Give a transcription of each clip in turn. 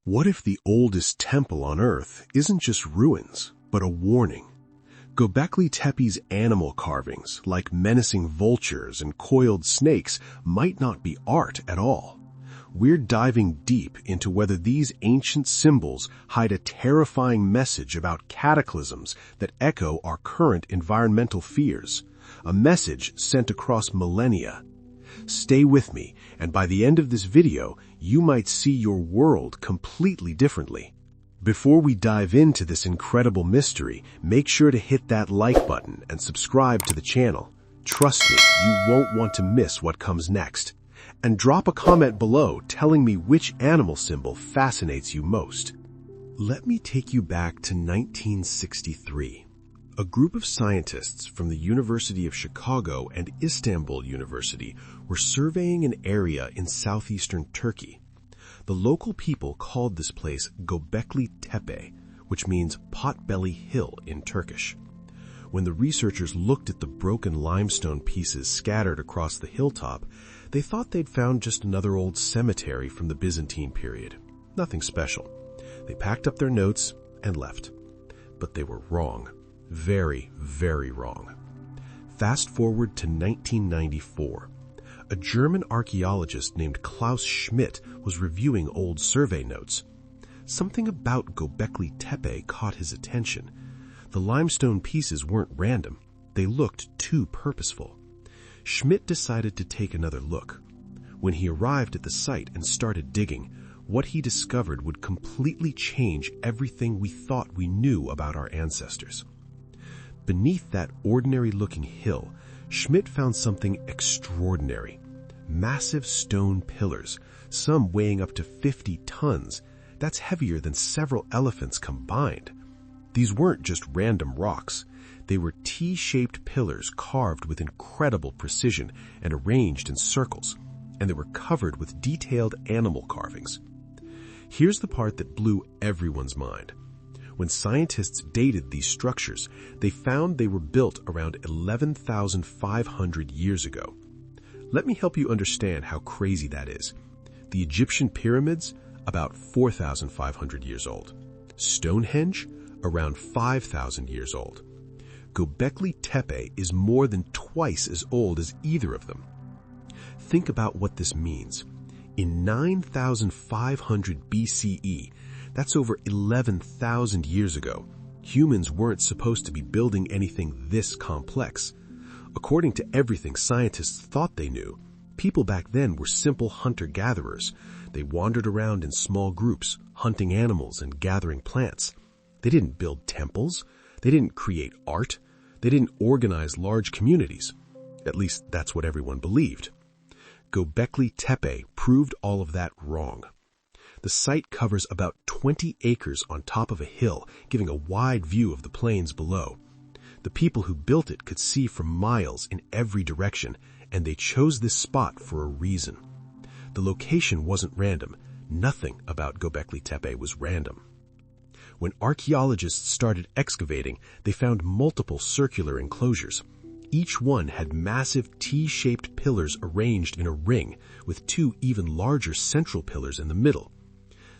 What if the oldest temple on Earth isn't just ruins, but a warning? Göbekli Tepe's animal carvings, like menacing vultures and coiled snakes, might not be art at all. We're diving deep into whether these ancient symbols hide a terrifying message about cataclysms that echo our current environmental fears, a message sent across millennia. Stay with me, and by the end of this video, you might see your world completely differently. Before we dive into this incredible mystery, make sure to hit that like button and subscribe to the channel. Trust me, you won't want to miss what comes next. And drop a comment below telling me which animal symbol fascinates you most. Let me take you back to 1963. A group of scientists from the University of Chicago and Istanbul University were surveying an area in southeastern Turkey. The local people called this place Göbekli Tepe, which means potbelly hill in Turkish. When the researchers looked at the broken limestone pieces scattered across the hilltop, they thought they'd found just another old cemetery from the Byzantine period. Nothing special. They packed up their notes and left. But they were wrong. Very, very wrong. Fast forward to 1994. A German archaeologist named Klaus Schmidt was reviewing old survey notes. Something about Göbekli Tepe caught his attention. The limestone pieces weren't random. They looked too purposeful. Schmidt decided to take another look. When he arrived at the site and started digging, what he discovered would completely change everything we thought we knew about our ancestors. Beneath that ordinary-looking hill, Schmidt found something extraordinary. Massive stone pillars, some weighing up to 50 tons. That's heavier than several elephants combined. These weren't just random rocks. They were T-shaped pillars carved with incredible precision and arranged in circles, and they were covered with detailed animal carvings. Here's the part that blew everyone's mind. When scientists dated these structures, they found they were built around 11,500 years ago. Let me help you understand how crazy that is. The Egyptian pyramids, about 4,500 years old. Stonehenge, around 5,000 years old. Göbekli Tepe is more than twice as old as either of them. Think about what this means. In 9,500 BCE, that's over 11,000 years ago, humans weren't supposed to be building anything this complex. According to everything scientists thought they knew, people back then were simple hunter-gatherers. They wandered around in small groups, hunting animals and gathering plants. They didn't build temples. They didn't create art. They didn't organize large communities. At least that's what everyone believed. Göbekli Tepe proved all of that wrong. The site covers about 20 acres on top of a hill, giving a wide view of the plains below. The people who built it could see for miles in every direction, and they chose this spot for a reason. The location wasn't random. Nothing about Göbekli Tepe was random. When archaeologists started excavating, they found multiple circular enclosures. Each one had massive T-shaped pillars arranged in a ring, with two even larger central pillars in the middle.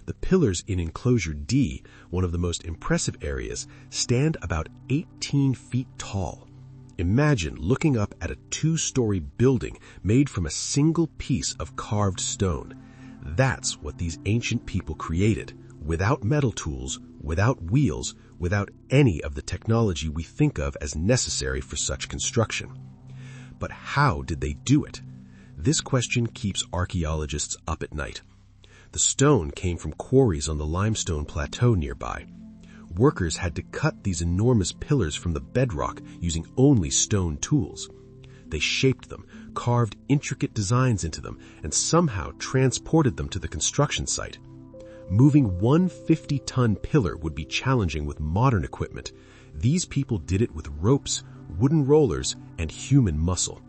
The pillars in Enclosure D, one of the most impressive areas, stand about 18 feet tall. Imagine looking up at a 2-story building made from a single piece of carved stone. That's what these ancient people created, without metal tools, without wheels, without any of the technology we think of as necessary for such construction. But how did they do it? This question keeps archaeologists up at night. The stone came from quarries on the limestone plateau nearby. Workers had to cut these enormous pillars from the bedrock using only stone tools. They shaped them, carved intricate designs into them, and somehow transported them to the construction site. Moving one 50-ton pillar would be challenging with modern equipment. These people did it with ropes, wooden rollers, and human muscle.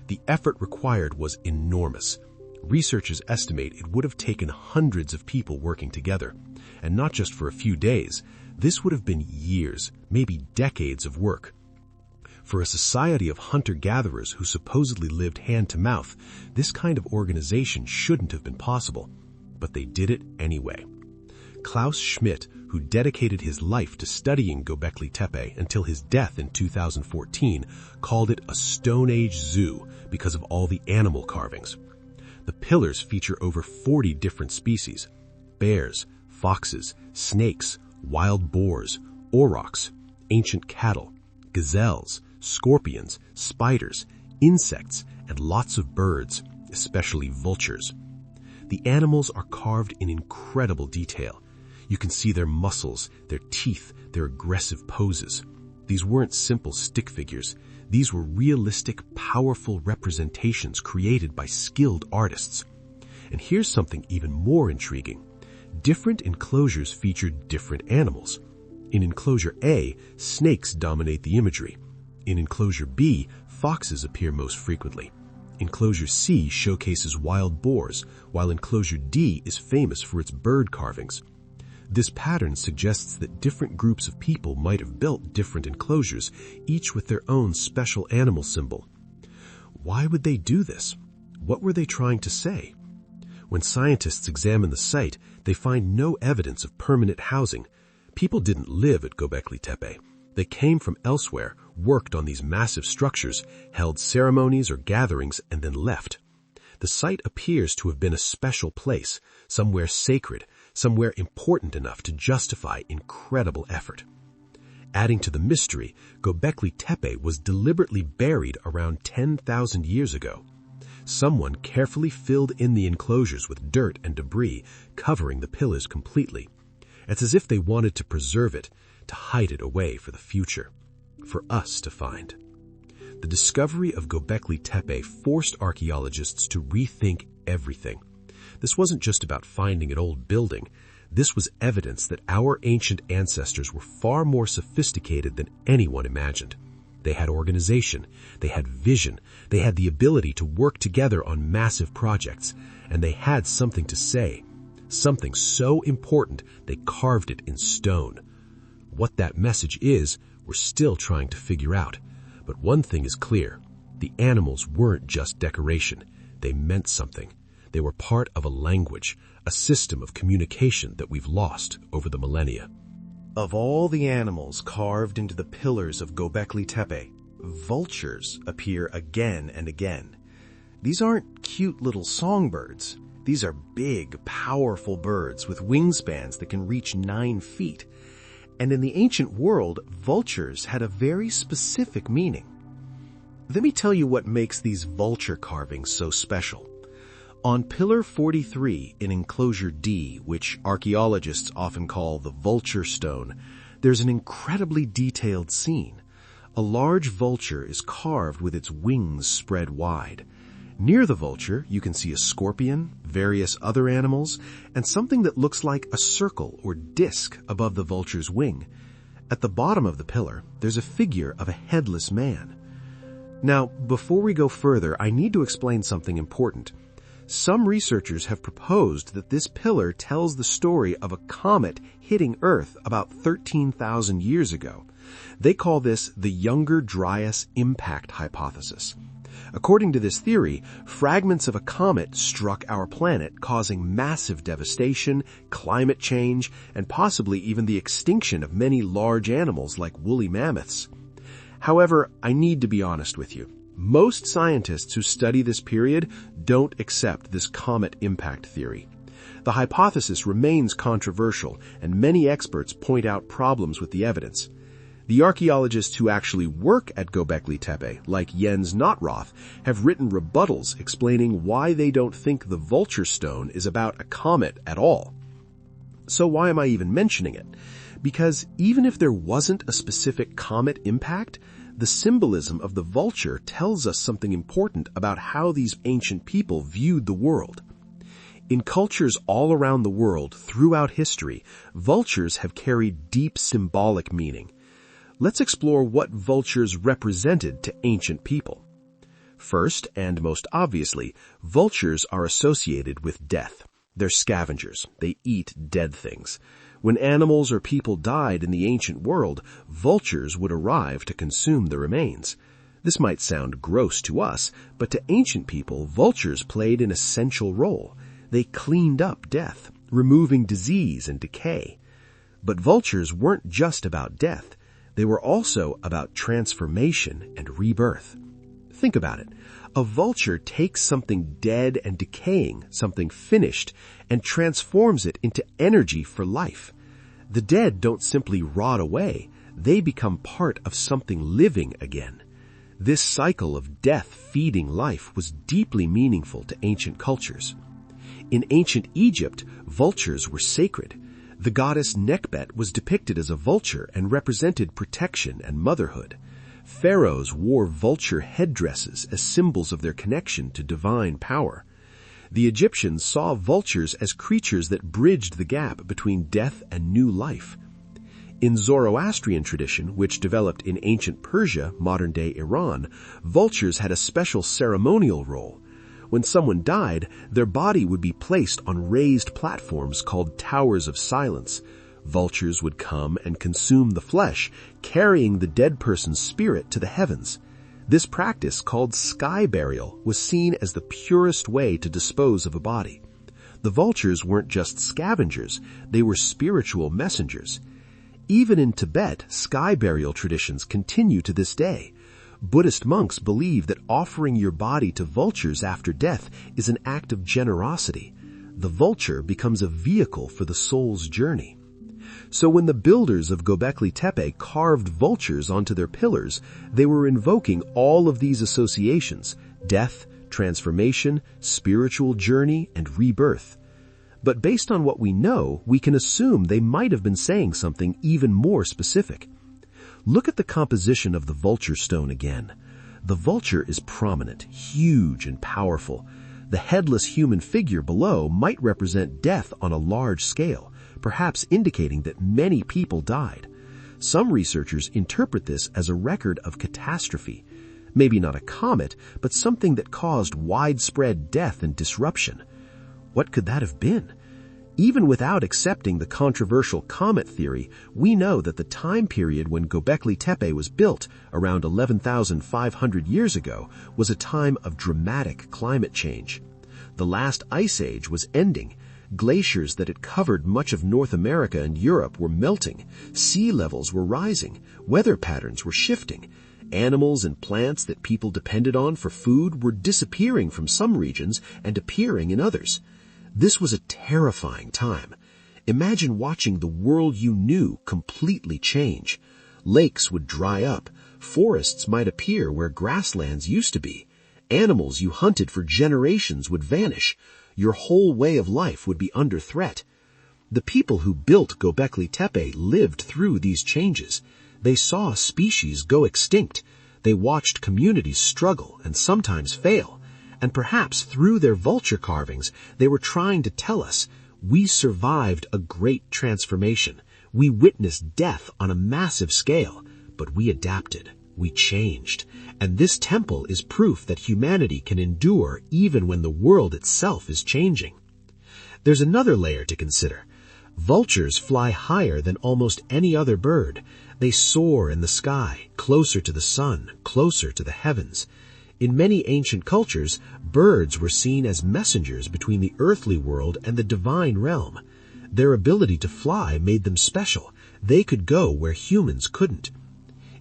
The effort required was enormous. Researchers estimate it would have taken hundreds of people working together, and not just for a few days. This would have been years, maybe decades of work. For a society of hunter-gatherers who supposedly lived hand-to-mouth, this kind of organization shouldn't have been possible. But they did it anyway. Klaus Schmidt, who dedicated his life to studying Göbekli Tepe until his death in 2014, called it a Stone Age zoo because of all the animal carvings. The pillars feature over 40 different species: bears, foxes, snakes, wild boars, aurochs, ancient cattle, gazelles, scorpions, spiders, insects, and lots of birds, especially vultures. The animals are carved in incredible detail. You can see their muscles, their teeth, their aggressive poses. These weren't simple stick figures. These were realistic, powerful representations created by skilled artists. And here's something even more intriguing. Different enclosures featured different animals. In enclosure A, snakes dominate the imagery. In enclosure B, foxes appear most frequently. Enclosure C showcases wild boars, while enclosure D is famous for its bird carvings. This pattern suggests that different groups of people might have built different enclosures, each with their own special animal symbol. Why would they do this? What were they trying to say? When scientists examine the site, they find no evidence of permanent housing. People didn't live at Göbekli Tepe. They came from elsewhere, worked on these massive structures, held ceremonies or gatherings, and then left. The site appears to have been a special place, somewhere sacred, somewhere important enough to justify incredible effort. Adding to the mystery, Göbekli Tepe was deliberately buried around 10,000 years ago. Someone carefully filled in the enclosures with dirt and debris, covering the pillars completely. It's as if they wanted to preserve it, to hide it away for the future, for us to find. The discovery of Göbekli Tepe forced archaeologists to rethink everything. This wasn't just about finding an old building. This was evidence that our ancient ancestors were far more sophisticated than anyone imagined. They had organization, they had vision, they had the ability to work together on massive projects, and they had something to say, something so important they carved it in stone. What that message is, we're still trying to figure out. But one thing is clear. The animals weren't just decoration. They meant something. They were part of a language, a system of communication that we've lost over the millennia. Of all the animals carved into the pillars of Göbekli Tepe, vultures appear again and again. These aren't cute little songbirds. These are big, powerful birds with wingspans that can reach 9 feet. And in the ancient world, vultures had a very specific meaning. Let me tell you what makes these vulture carvings so special. On Pillar 43 in Enclosure D, which archaeologists often call the vulture stone, there's an incredibly detailed scene. A large vulture is carved with its wings spread wide. Near the vulture, you can see a scorpion, various other animals, and something that looks like a circle or disc above the vulture's wing. At the bottom of the pillar, there's a figure of a headless man. Now, before we go further, I need to explain something important. Some researchers have proposed that this pillar tells the story of a comet hitting Earth about 13,000 years ago. They call this the Younger Dryas impact hypothesis. According to this theory, fragments of a comet struck our planet, causing massive devastation, climate change, and possibly even the extinction of many large animals like woolly mammoths. However, I need to be honest with you. Most scientists who study this period don't accept this comet impact theory. The hypothesis remains controversial, and many experts point out problems with the evidence. The archaeologists who actually work at Göbekli Tepe, like Jens Notroth, have written rebuttals explaining why they don't think the vulture stone is about a comet at all. So why am I even mentioning it? Because even if there wasn't a specific comet impact, the symbolism of the vulture tells us something important about how these ancient people viewed the world. In cultures all around the world throughout history, vultures have carried deep symbolic meaning. Let's explore what vultures represented to ancient people. First, and most obviously, vultures are associated with death. They're scavengers. They eat dead things. When animals or people died in the ancient world, vultures would arrive to consume the remains. This might sound gross to us, but to ancient people, vultures played an essential role. They cleaned up death, removing disease and decay. But vultures weren't just about death. They were also about transformation and rebirth. Think about it. A vulture takes something dead and decaying, something finished, and transforms it into energy for life. The dead don't simply rot away. They become part of something living again. This cycle of death feeding life was deeply meaningful to ancient cultures. In ancient Egypt, vultures were sacred. The goddess Nekhbet was depicted as a vulture and represented protection and motherhood. Pharaohs wore vulture headdresses as symbols of their connection to divine power. The Egyptians saw vultures as creatures that bridged the gap between death and new life. In Zoroastrian tradition, which developed in ancient Persia, modern-day Iran, vultures had a special ceremonial role. When someone died, their body would be placed on raised platforms called towers of silence. Vultures would come and consume the flesh, carrying the dead person's spirit to the heavens. This practice, called sky burial, was seen as the purest way to dispose of a body. The vultures weren't just scavengers, they were spiritual messengers. Even in Tibet, sky burial traditions continue to this day. Buddhist monks believe that offering your body to vultures after death is an act of generosity. The vulture becomes a vehicle for the soul's journey. So when the builders of Göbekli Tepe carved vultures onto their pillars, they were invoking all of these associations: death, transformation, spiritual journey, and rebirth. But based on what we know, we can assume they might have been saying something even more specific. Look at the composition of the vulture stone again. The vulture is prominent, huge, and powerful. The headless human figure below might represent death on a large scale, perhaps indicating that many people died. Some researchers interpret this as a record of catastrophe. Maybe not a comet, but something that caused widespread death and disruption. What could that have been? Even without accepting the controversial comet theory, we know that the time period when Göbekli Tepe was built, around 11,500 years ago, was a time of dramatic climate change. The last ice age was ending. Glaciers that had covered much of North America and Europe were melting. Sea levels were rising. Weather patterns were shifting. Animals and plants that people depended on for food were disappearing from some regions and appearing in others. This was a terrifying time. Imagine watching the world you knew completely change. Lakes would dry up. Forests might appear where grasslands used to be. Animals you hunted for generations would vanish. Your whole way of life would be under threat. The people who built Göbekli Tepe lived through these changes. They saw species go extinct. They watched communities struggle and sometimes fail. And perhaps through their vulture carvings, they were trying to tell us, we survived a great transformation. We witnessed death on a massive scale, but we adapted. We changed. And this temple is proof that humanity can endure even when the world itself is changing. There's another layer to consider. Vultures fly higher than almost any other bird. They soar in the sky, closer to the sun, closer to the heavens. In many ancient cultures, birds were seen as messengers between the earthly world and the divine realm. Their ability to fly made them special. They could go where humans couldn't.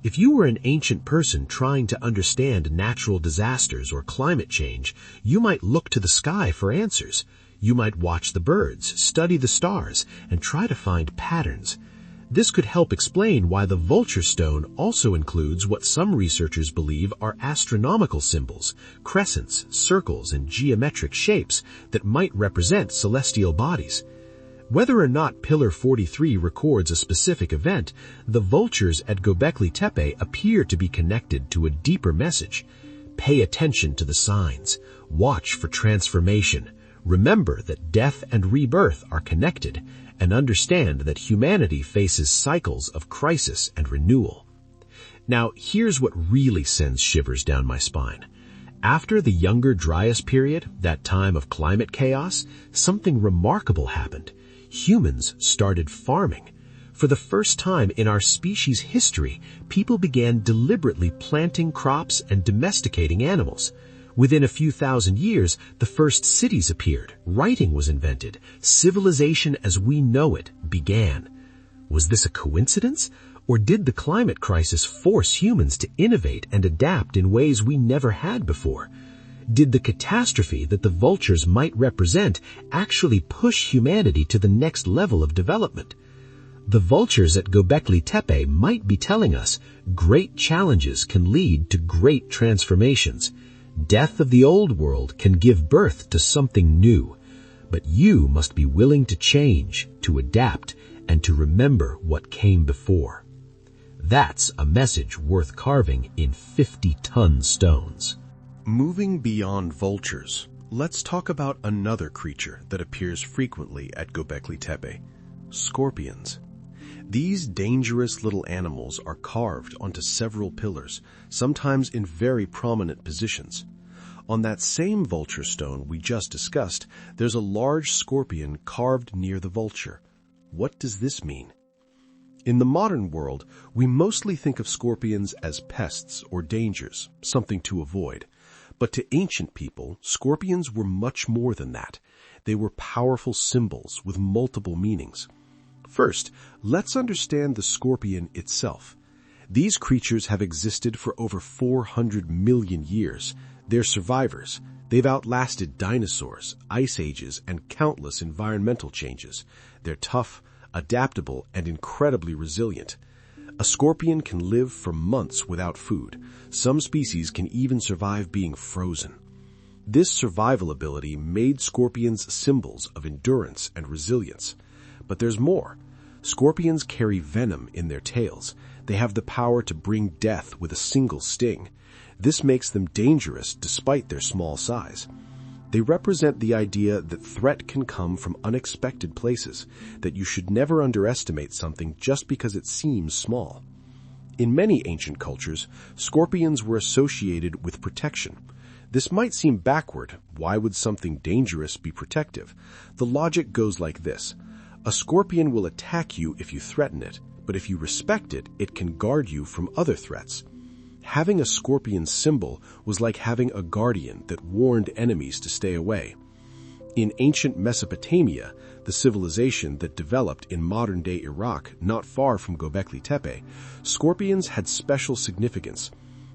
If you were an ancient person trying to understand natural disasters or climate change, you might look to the sky for answers. You might watch the birds, study the stars, and try to find patterns. This could help explain why the vulture stone also includes what some researchers believe are astronomical symbols, crescents, circles, and geometric shapes that might represent celestial bodies. Whether or not Pillar 43 records a specific event, the vultures at Göbekli Tepe appear to be connected to a deeper message. Pay attention to the signs. Watch for transformation. Remember that death and rebirth are connected, and understand that humanity faces cycles of crisis and renewal. Now, here's what really sends shivers down my spine. After the Younger Dryas period, that time of climate chaos, something remarkable happened. Humans started farming. For the first time in our species' history, people began deliberately planting crops and domesticating animals. Within a few thousand years, the first cities appeared, writing was invented, civilization as we know it began. Was this a coincidence? Or did the climate crisis force humans to innovate and adapt in ways we never had before? Did the catastrophe that the vultures might represent actually push humanity to the next level of development? The vultures at Göbekli Tepe might be telling us great challenges can lead to great transformations. Death of the old world can give birth to something new. But you must be willing to change, to adapt, and to remember what came before. That's a message worth carving in 50-ton stones. Moving beyond vultures, let's talk about another creature that appears frequently at Göbekli Tepe: scorpions. These dangerous little animals are carved onto several pillars, sometimes in very prominent positions. On that same vulture stone we just discussed, there's a large scorpion carved near the vulture. What does this mean? In the modern world, we mostly think of scorpions as pests or dangers, something to avoid. But to ancient people, scorpions were much more than that. They were powerful symbols with multiple meanings. First, let's understand the scorpion itself. These creatures have existed for over 400 million years. They're survivors. They've outlasted dinosaurs, ice ages, and countless environmental changes. They're tough, adaptable, and incredibly resilient. A scorpion can live for months without food. Some species can even survive being frozen. This survival ability made scorpions symbols of endurance and resilience. But there's more. Scorpions carry venom in their tails. They have the power to bring death with a single sting. This makes them dangerous despite their small size. They represent the idea that threat can come from unexpected places, that you should never underestimate something just because it seems small. In many ancient cultures, scorpions were associated with protection. This might seem backward. Why would something dangerous be protective? The logic goes like this. A scorpion will attack you if you threaten it, but if you respect it, it can guard you from other threats. Having a scorpion symbol was like having a guardian that warned enemies to stay away. In ancient Mesopotamia, the civilization that developed in modern-day Iraq, not far from Göbekli Tepe, scorpions had special significance.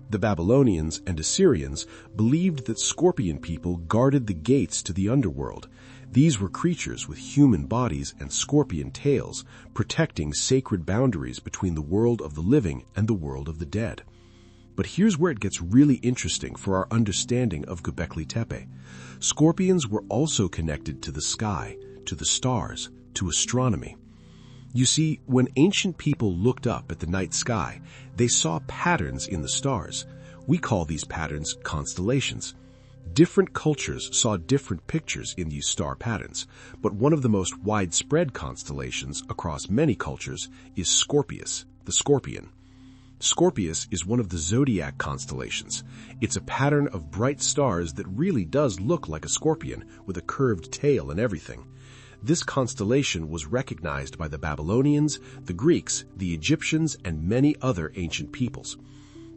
The Babylonians and Assyrians believed that scorpion people guarded the gates to the underworld. These were creatures with human bodies and scorpion tails, protecting sacred boundaries between the world of the living and the world of the dead. But here's where it gets really interesting for our understanding of Göbekli Tepe. Scorpions were also connected to the sky, to the stars, to astronomy. You see, when ancient people looked up at the night sky, they saw patterns in the stars. We call these patterns constellations. Different cultures saw different pictures in these star patterns, but one of the most widespread constellations across many cultures is Scorpius, the scorpion. Scorpius is one of the zodiac constellations. It's a pattern of bright stars that really does look like a scorpion, with a curved tail and everything. This constellation was recognized by the Babylonians, the Greeks, the Egyptians, and many other ancient peoples.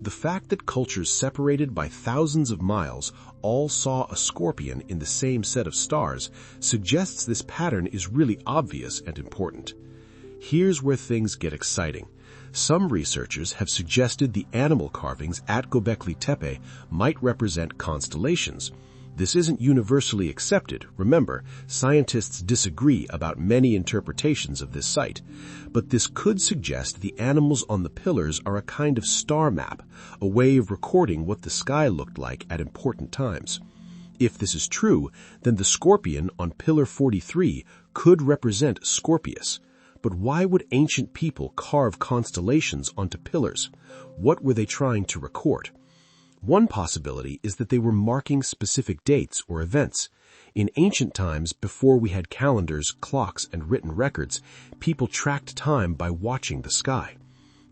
The fact that cultures separated by thousands of miles all saw a scorpion in the same set of stars suggests this pattern is really obvious and important. Here's where things get exciting. Some researchers have suggested the animal carvings at Göbekli Tepe might represent constellations. This isn't universally accepted. Remember, scientists disagree about many interpretations of this site. But this could suggest the animals on the pillars are a kind of star map, a way of recording what the sky looked like at important times. If this is true, then the scorpion on pillar 43 could represent Scorpius. But why would ancient people carve constellations onto pillars? What were they trying to record? One possibility is that they were marking specific dates or events. In ancient times, before we had calendars, clocks, and written records, people tracked time by watching the sky.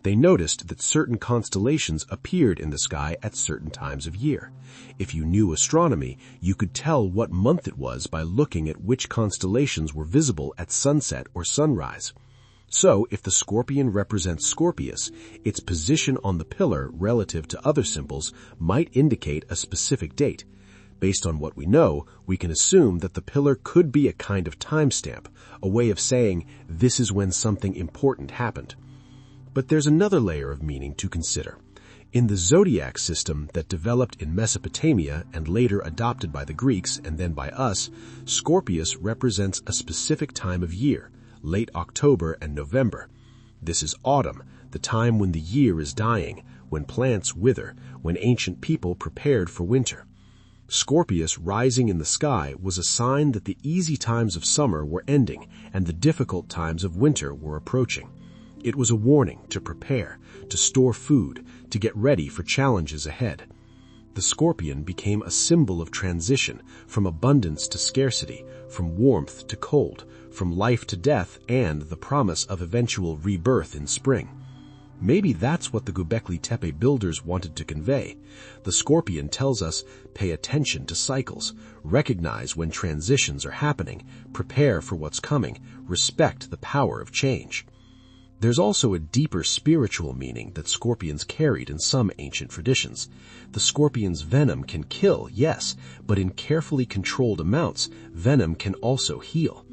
They noticed that certain constellations appeared in the sky at certain times of year. If you knew astronomy, you could tell what month it was by looking at which constellations were visible at sunset or sunrise. So, if the scorpion represents Scorpius, its position on the pillar relative to other symbols might indicate a specific date. Based on what we know, we can assume that the pillar could be a kind of timestamp, a way of saying this is when something important happened. But there's another layer of meaning to consider. In the zodiac system that developed in Mesopotamia and later adopted by the Greeks and then by us, Scorpius represents a specific time of year, late October and November. This is autumn, the time when the year is dying, when plants wither, when ancient people prepared for winter. Scorpius rising in the sky was a sign that the easy times of summer were ending and the difficult times of winter were approaching. It was a warning to prepare, to store food, to get ready for challenges ahead. The scorpion became a symbol of transition, from abundance to scarcity, from warmth to cold, from life to death, and the promise of eventual rebirth in spring. Maybe that's what the Göbekli Tepe builders wanted to convey. The scorpion tells us, pay attention to cycles, recognize when transitions are happening, prepare for what's coming, respect the power of change. There's also a deeper spiritual meaning that scorpions carried in some ancient traditions. The scorpion's venom can kill, yes, but in carefully controlled amounts, venom can also heal.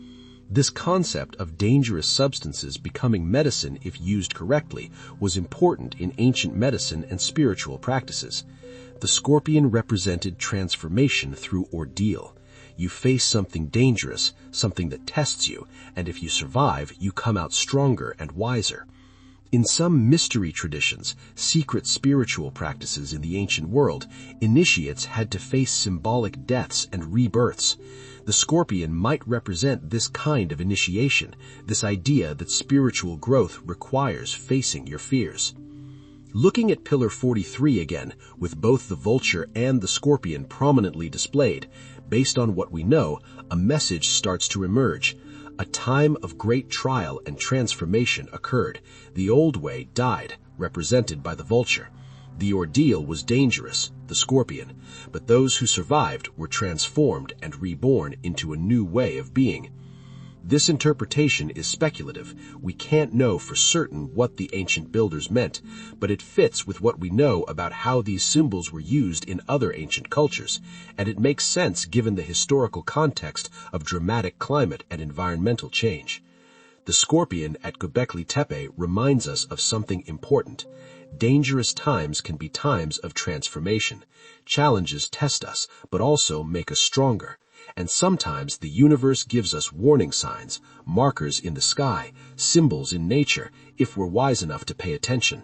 This concept of dangerous substances becoming medicine if used correctly was important in ancient medicine and spiritual practices. The scorpion represented transformation through ordeal. You face something dangerous, something that tests you, and if you survive, you come out stronger and wiser. In some mystery traditions, secret spiritual practices in the ancient world, initiates had to face symbolic deaths and rebirths. The scorpion might represent this kind of initiation, this idea that spiritual growth requires facing your fears. Looking at Pillar 43 again, with both the vulture and the scorpion prominently displayed, based on what we know, a message starts to emerge. A time of great trial and transformation occurred. The old way died, represented by the vulture. The ordeal was dangerous, the scorpion, but those who survived were transformed and reborn into a new way of being. This interpretation is speculative. We can't know for certain what the ancient builders meant, but it fits with what we know about how these symbols were used in other ancient cultures, and it makes sense given the historical context of dramatic climate and environmental change. The scorpion at Göbekli Tepe reminds us of something important. Dangerous times can be times of transformation. Challenges test us, but also make us stronger. And sometimes the universe gives us warning signs, markers in the sky, symbols in nature, if we're wise enough to pay attention.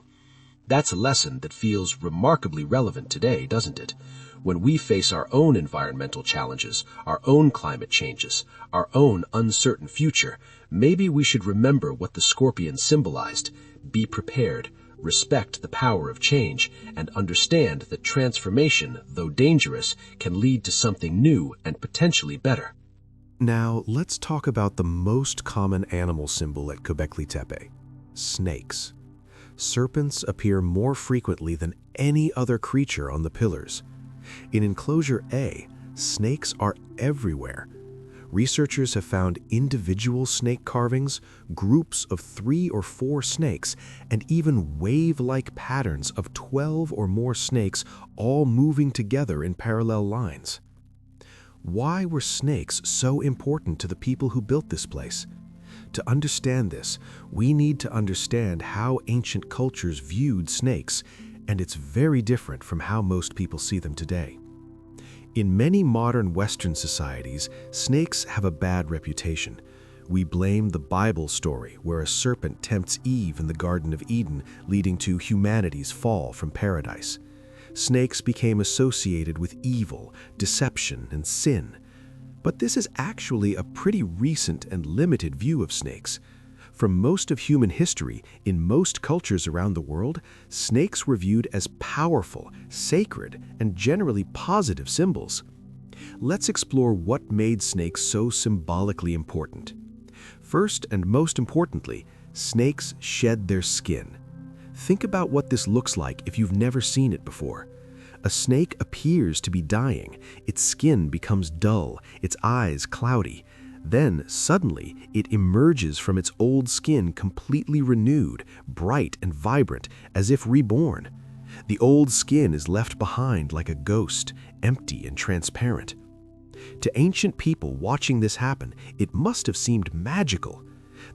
That's a lesson that feels remarkably relevant today, doesn't it? When we face our own environmental challenges, our own climate changes, our own uncertain future, maybe we should remember what the scorpion symbolized. Be prepared, respect the power of change, and understand that transformation, though dangerous, can lead to something new and potentially better. Now, let's talk about the most common animal symbol at Göbekli Tepe: snakes. Serpents appear more frequently than any other creature on the pillars. In Enclosure A, snakes are everywhere. Researchers have found individual snake carvings, groups of 3 or 4 snakes, and even wave-like patterns of 12 or more snakes all moving together in parallel lines. Why were snakes so important to the people who built this place? To understand this, we need to understand how ancient cultures viewed snakes, and it's very different from how most people see them today. In many modern Western societies, snakes have a bad reputation. We blame the Bible story where a serpent tempts Eve in the Garden of Eden, leading to humanity's fall from paradise. Snakes became associated with evil, deception, and sin. But this is actually a pretty recent and limited view of snakes. For most of human history, in most cultures around the world, snakes were viewed as powerful, sacred, and generally positive symbols. Let's explore what made snakes so symbolically important. First and most importantly, snakes shed their skin. Think about what this looks like if you've never seen it before. A snake appears to be dying. Its skin becomes dull, its eyes cloudy. Then, suddenly, it emerges from its old skin completely renewed, bright and vibrant, as if reborn. The old skin is left behind like a ghost, empty and transparent. To ancient people watching this happen, it must have seemed magical.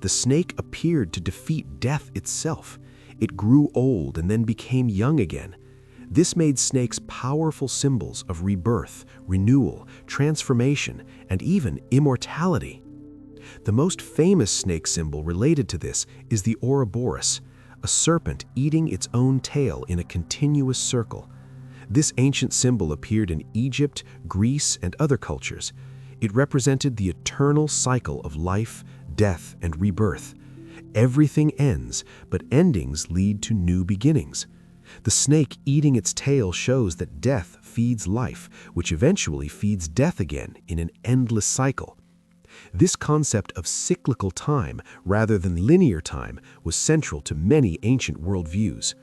The snake appeared to defeat death itself. It grew old and then became young again. This made snakes powerful symbols of rebirth, renewal, transformation, and even immortality. The most famous snake symbol related to this is the Ouroboros, a serpent eating its own tail in a continuous circle. This ancient symbol appeared in Egypt, Greece, and other cultures. It represented the eternal cycle of life, death, and rebirth. Everything ends, but endings lead to new beginnings. The snake eating its tail shows that death feeds life, which eventually feeds death again in an endless cycle. This concept of cyclical time rather than linear time was central to many ancient worldviews.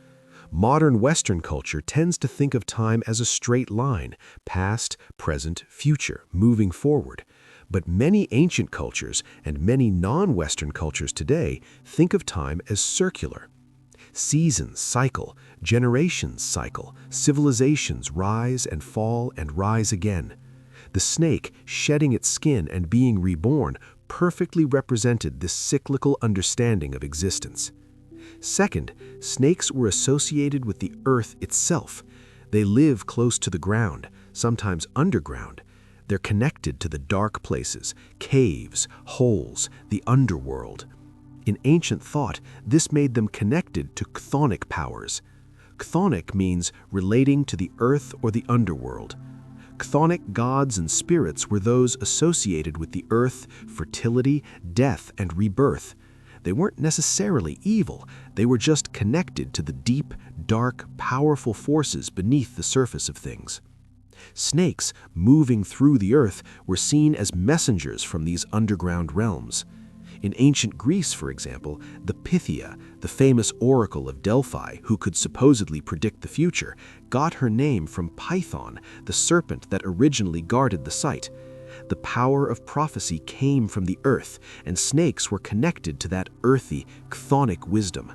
Modern Western culture tends to think of time as a straight line, past, present, future, moving forward. But many ancient cultures and many non-Western cultures today think of time as circular. Seasons cycle, generations cycle, civilizations rise and fall and rise again. The snake, shedding its skin and being reborn, perfectly represented this cyclical understanding of existence. Second, snakes were associated with the earth itself. They live close to the ground, sometimes underground. They're connected to the dark places, caves, holes, the underworld. In ancient thought, this made them connected to chthonic powers. Chthonic means relating to the earth or the underworld. Chthonic gods and spirits were those associated with the earth, fertility, death, and rebirth. They weren't necessarily evil, they were just connected to the deep, dark, powerful forces beneath the surface of things. Snakes, moving through the earth, were seen as messengers from these underground realms. In ancient Greece, for example, the Pythia, the famous oracle of Delphi who could supposedly predict the future, got her name from Python, the serpent that originally guarded the site. The power of prophecy came from the earth, and snakes were connected to that earthy, chthonic wisdom.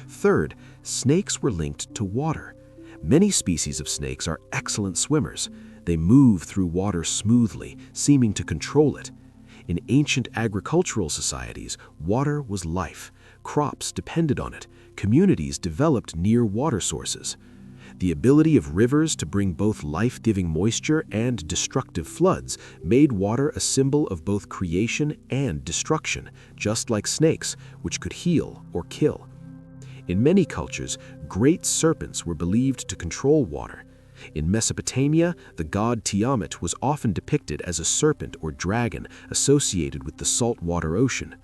Third, snakes were linked to water. Many species of snakes are excellent swimmers. They move through water smoothly, seeming to control it. In ancient agricultural societies, water was life. Crops depended on it. Communities developed near water sources. The ability of rivers to bring both life-giving moisture and destructive floods made water a symbol of both creation and destruction, just like snakes, which could heal or kill. In many cultures, great serpents were believed to control water. In Mesopotamia, the god Tiamat was often depicted as a serpent or dragon associated with the saltwater ocean.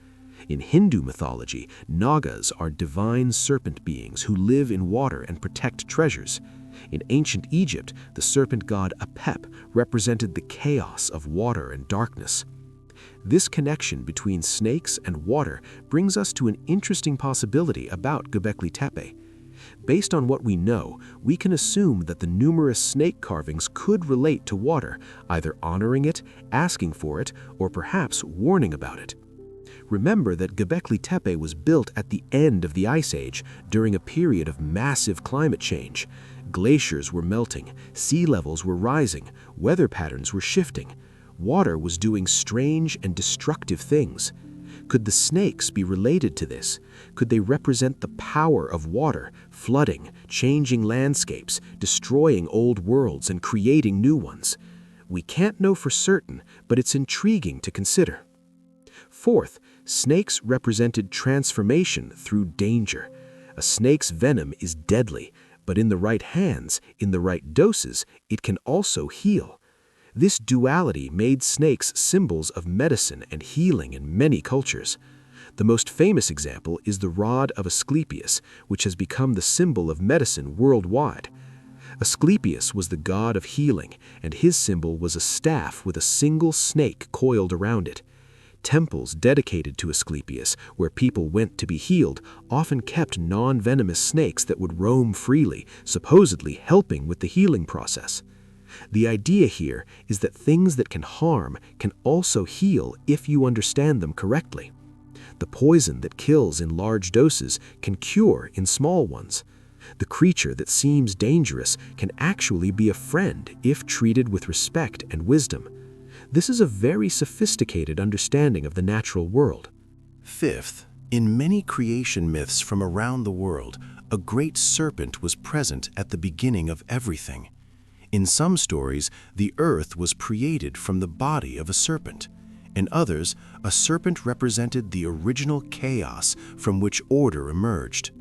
In Hindu mythology, Nagas are divine serpent beings who live in water and protect treasures. In ancient Egypt, the serpent god Apep represented the chaos of water and darkness. This connection between snakes and water brings us to an interesting possibility about Göbekli Tepe. Based on what we know, we can assume that the numerous snake carvings could relate to water, either honoring it, asking for it, or perhaps warning about it. Remember that Göbekli Tepe was built at the end of the Ice Age, during a period of massive climate change. Glaciers were melting, sea levels were rising, weather patterns were shifting. Water was doing strange and destructive things. Could the snakes be related to this? Could they represent the power of water, flooding, changing landscapes, destroying old worlds and creating new ones? We can't know for certain, but it's intriguing to consider. Fourth, snakes represented transformation through danger. A snake's venom is deadly, but in the right hands, in the right doses, it can also heal. This duality made snakes symbols of medicine and healing in many cultures. The most famous example is the rod of Asclepius, which has become the symbol of medicine worldwide. Asclepius was the god of healing, and his symbol was a staff with a single snake coiled around it. Temples dedicated to Asclepius, where people went to be healed, often kept non-venomous snakes that would roam freely, supposedly helping with the healing process. The idea here is that things that can harm can also heal if you understand them correctly. The poison that kills in large doses can cure in small ones. The creature that seems dangerous can actually be a friend if treated with respect and wisdom. This is a very sophisticated understanding of the natural world. Fifth, in many creation myths from around the world, a great serpent was present at the beginning of everything. In some stories, the earth was created from the body of a serpent. In others, a serpent represented the original chaos from which order emerged.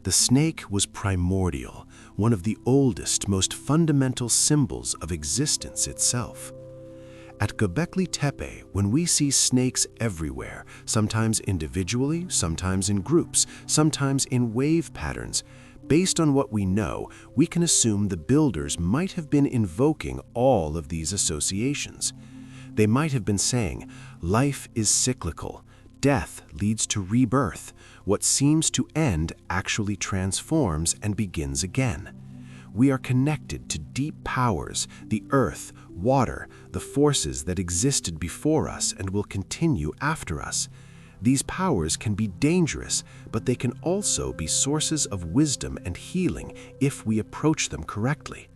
The snake was primordial, one of the oldest, most fundamental symbols of existence itself. At Göbekli Tepe, when we see snakes everywhere, sometimes individually, sometimes in groups, sometimes in wave patterns, based on what we know, we can assume the builders might have been invoking all of these associations. They might have been saying, life is cyclical, death leads to rebirth, what seems to end actually transforms and begins again. We are connected to deep powers, the earth, water, the forces that existed before us and will continue after us. These powers can be dangerous, but they can also be sources of wisdom and healing if we approach them correctly.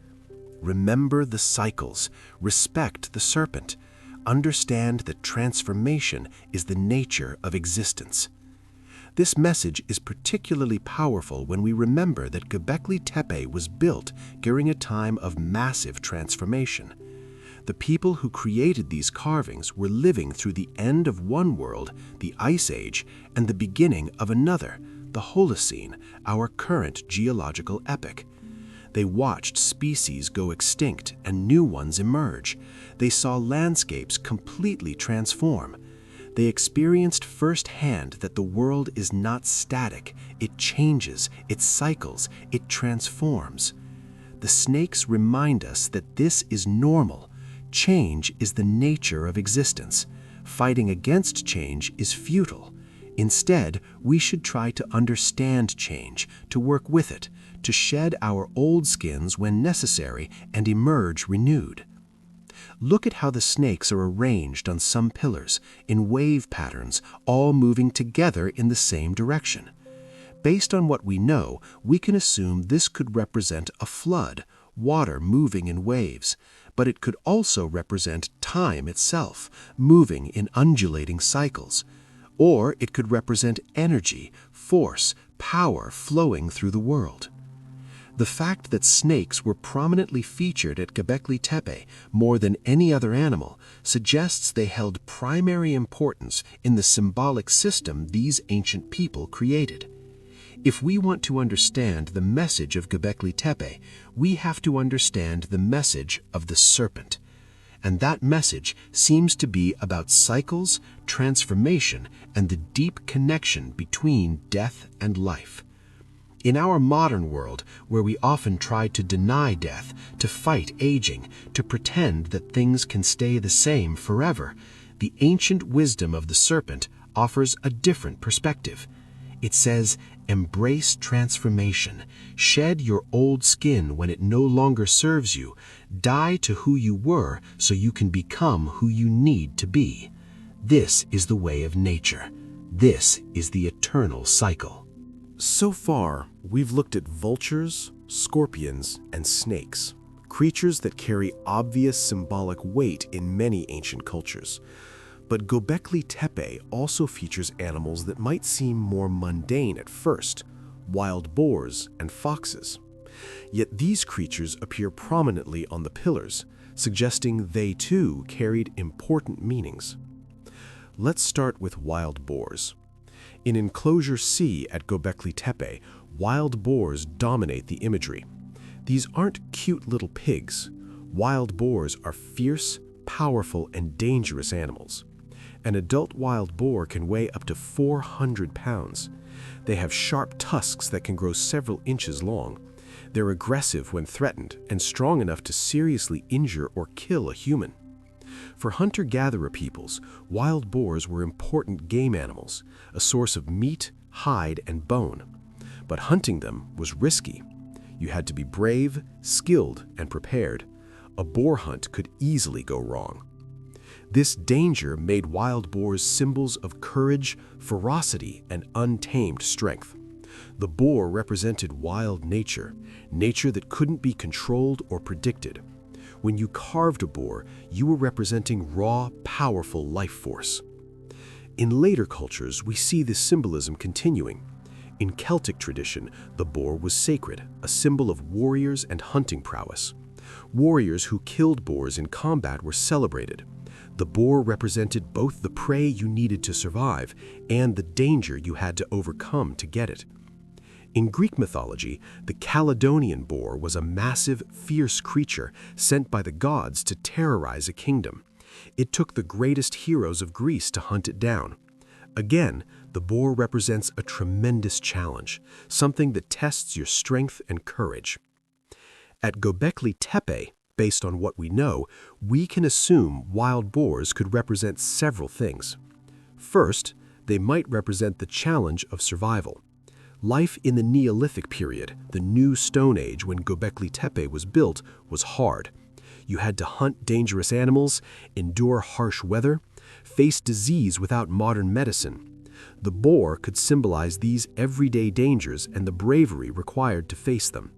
Remember the cycles, respect the serpent, understand that transformation is the nature of existence. This message is particularly powerful when we remember that Göbekli Tepe was built during a time of massive transformation. The people who created these carvings were living through the end of one world, the Ice Age, and the beginning of another, the Holocene, our current geological epoch. They watched species go extinct and new ones emerge. They saw landscapes completely transform. They experienced firsthand that the world is not static. It changes, it cycles, it transforms. The snakes remind us that this is normal. Change is the nature of existence. Fighting against change is futile. Instead, we should try to understand change, to work with it, to shed our old skins when necessary and emerge renewed. Look at how the snakes are arranged on some pillars, in wave patterns, all moving together in the same direction. Based on what we know, we can assume this could represent a flood, water moving in waves, but it could also represent time itself, moving in undulating cycles. Or it could represent energy, force, power flowing through the world. The fact that snakes were prominently featured at Göbekli Tepe more than any other animal suggests they held primary importance in the symbolic system these ancient people created. If we want to understand the message of Göbekli Tepe, we have to understand the message of the serpent. And that message seems to be about cycles, transformation, and the deep connection between death and life. In our modern world, where we often try to deny death, to fight aging, to pretend that things can stay the same forever, the ancient wisdom of the serpent offers a different perspective. It says, embrace transformation, shed your old skin when it no longer serves you, die to who you were so you can become who you need to be. This is the way of nature. This is the eternal cycle. So far, we've looked at vultures, scorpions, and snakes, creatures that carry obvious symbolic weight in many ancient cultures. But Göbekli Tepe also features animals that might seem more mundane at first, wild boars and foxes. Yet these creatures appear prominently on the pillars, suggesting they too carried important meanings. Let's start with wild boars. In Enclosure C at Göbekli Tepe, wild boars dominate the imagery. These aren't cute little pigs. Wild boars are fierce, powerful, and dangerous animals. An adult wild boar can weigh up to 400 pounds. They have sharp tusks that can grow several inches long. They're aggressive when threatened and strong enough to seriously injure or kill a human. For hunter-gatherer peoples, wild boars were important game animals, a source of meat, hide, and bone. But hunting them was risky. You had to be brave, skilled, and prepared. A boar hunt could easily go wrong. This danger made wild boars symbols of courage, ferocity, and untamed strength. The boar represented wild nature, nature that couldn't be controlled or predicted. When you carved a boar, you were representing raw, powerful life force. In later cultures, we see this symbolism continuing. In Celtic tradition, the boar was sacred, a symbol of warriors and hunting prowess. Warriors who killed boars in combat were celebrated. The boar represented both the prey you needed to survive and the danger you had to overcome to get it. In Greek mythology, the Caledonian boar was a massive, fierce creature sent by the gods to terrorize a kingdom. It took the greatest heroes of Greece to hunt it down. Again, the boar represents a tremendous challenge, something that tests your strength and courage. At Göbekli Tepe, based on what we know, we can assume wild boars could represent several things. First, they might represent the challenge of survival. Life in the Neolithic period, the new Stone Age when Göbekli Tepe was built, was hard. You had to hunt dangerous animals, endure harsh weather, face disease without modern medicine. The boar could symbolize these everyday dangers and the bravery required to face them.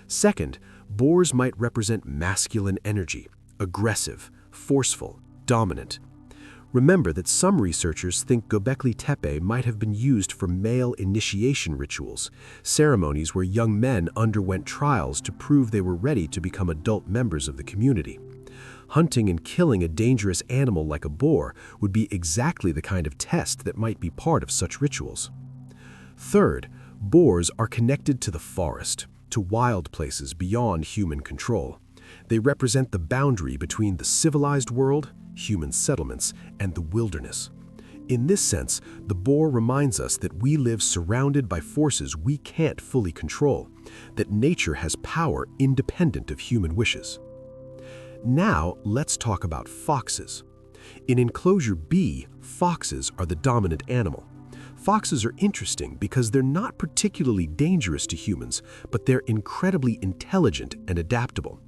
Second, boars might represent masculine energy, aggressive, forceful, dominant. Remember that some researchers think Göbekli Tepe might have been used for male initiation rituals, ceremonies where young men underwent trials to prove they were ready to become adult members of the community. Hunting and killing a dangerous animal like a boar would be exactly the kind of test that might be part of such rituals. Third, boars are connected to the forest, to wild places beyond human control. They represent the boundary between the civilized world, human settlements, and the wilderness. In this sense, the boar reminds us that we live surrounded by forces we can't fully control, that nature has power independent of human wishes. Now, let's talk about foxes. In enclosure B, foxes are the dominant animal. Foxes are interesting because they're not particularly dangerous to humans, but they're incredibly intelligent and adaptable.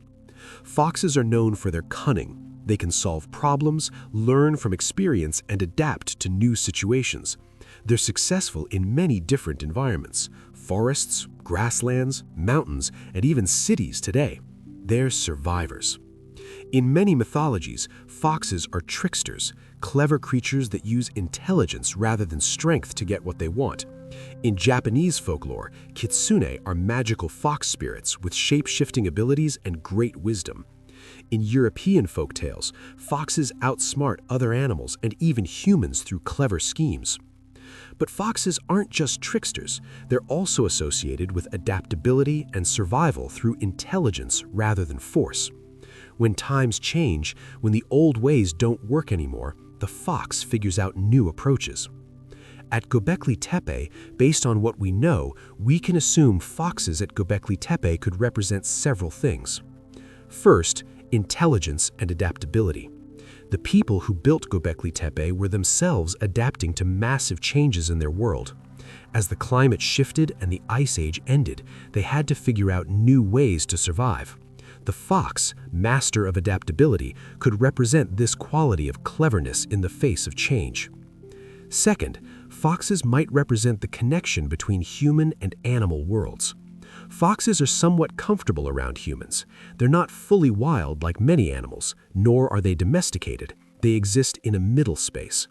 Foxes are known for their cunning. They can solve problems, learn from experience, and adapt to new situations. They're successful in many different environments: forests, grasslands, mountains, and even cities today. They're survivors. In many mythologies, foxes are tricksters, clever creatures that use intelligence rather than strength to get what they want. In Japanese folklore, kitsune are magical fox spirits with shape-shifting abilities and great wisdom. In European folktales, foxes outsmart other animals and even humans through clever schemes. But foxes aren't just tricksters, they're also associated with adaptability and survival through intelligence rather than force. When times change, when the old ways don't work anymore, the fox figures out new approaches. At Göbekli Tepe, based on what we know, we can assume foxes at Göbekli Tepe could represent several things. First, intelligence and adaptability. The people who built Göbekli Tepe were themselves adapting to massive changes in their world. As the climate shifted and the Ice Age ended, they had to figure out new ways to survive. The fox, master of adaptability, could represent this quality of cleverness in the face of change. Second, foxes might represent the connection between human and animal worlds. Foxes are somewhat comfortable around humans. They're not fully wild like many animals, nor are they domesticated. They exist in a middle space.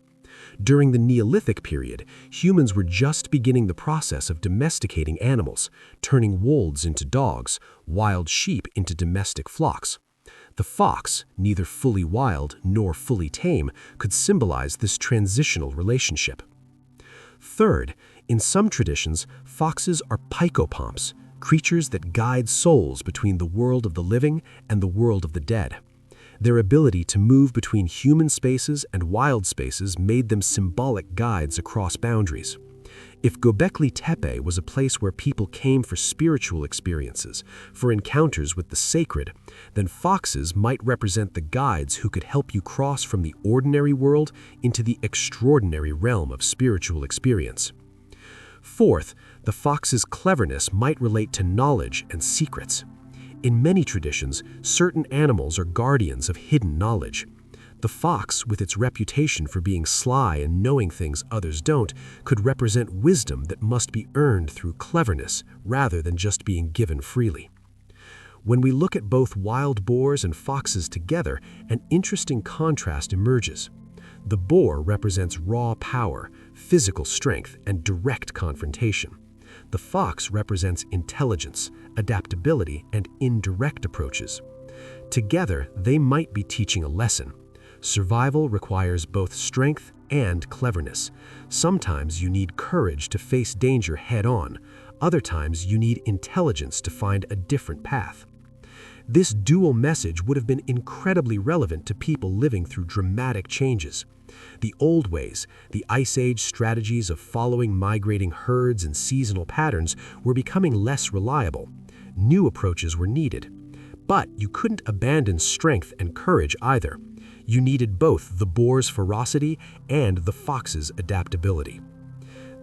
During the Neolithic period, humans were just beginning the process of domesticating animals, turning wolves into dogs, wild sheep into domestic flocks. The fox, neither fully wild nor fully tame, could symbolize this transitional relationship. Third, in some traditions, foxes are psychopomps, creatures that guide souls between the world of the living and the world of the dead. Their ability to move between human spaces and wild spaces made them symbolic guides across boundaries. If Göbekli Tepe was a place where people came for spiritual experiences, for encounters with the sacred, then foxes might represent the guides who could help you cross from the ordinary world into the extraordinary realm of spiritual experience. Fourth, the fox's cleverness might relate to knowledge and secrets. In many traditions, certain animals are guardians of hidden knowledge. The fox, with its reputation for being sly and knowing things others don't, could represent wisdom that must be earned through cleverness rather than just being given freely. When we look at both wild boars and foxes together, an interesting contrast emerges. The boar represents raw power, physical strength, and direct confrontation. The fox represents intelligence, adaptability, and indirect approaches. Together, they might be teaching a lesson. Survival requires both strength and cleverness. Sometimes you need courage to face danger head-on. Other times you need intelligence to find a different path. This dual message would have been incredibly relevant to people living through dramatic changes. The old ways, the Ice Age strategies of following migrating herds and seasonal patterns, were becoming less reliable. New approaches were needed. But you couldn't abandon strength and courage either. You needed both the boar's ferocity and the fox's adaptability.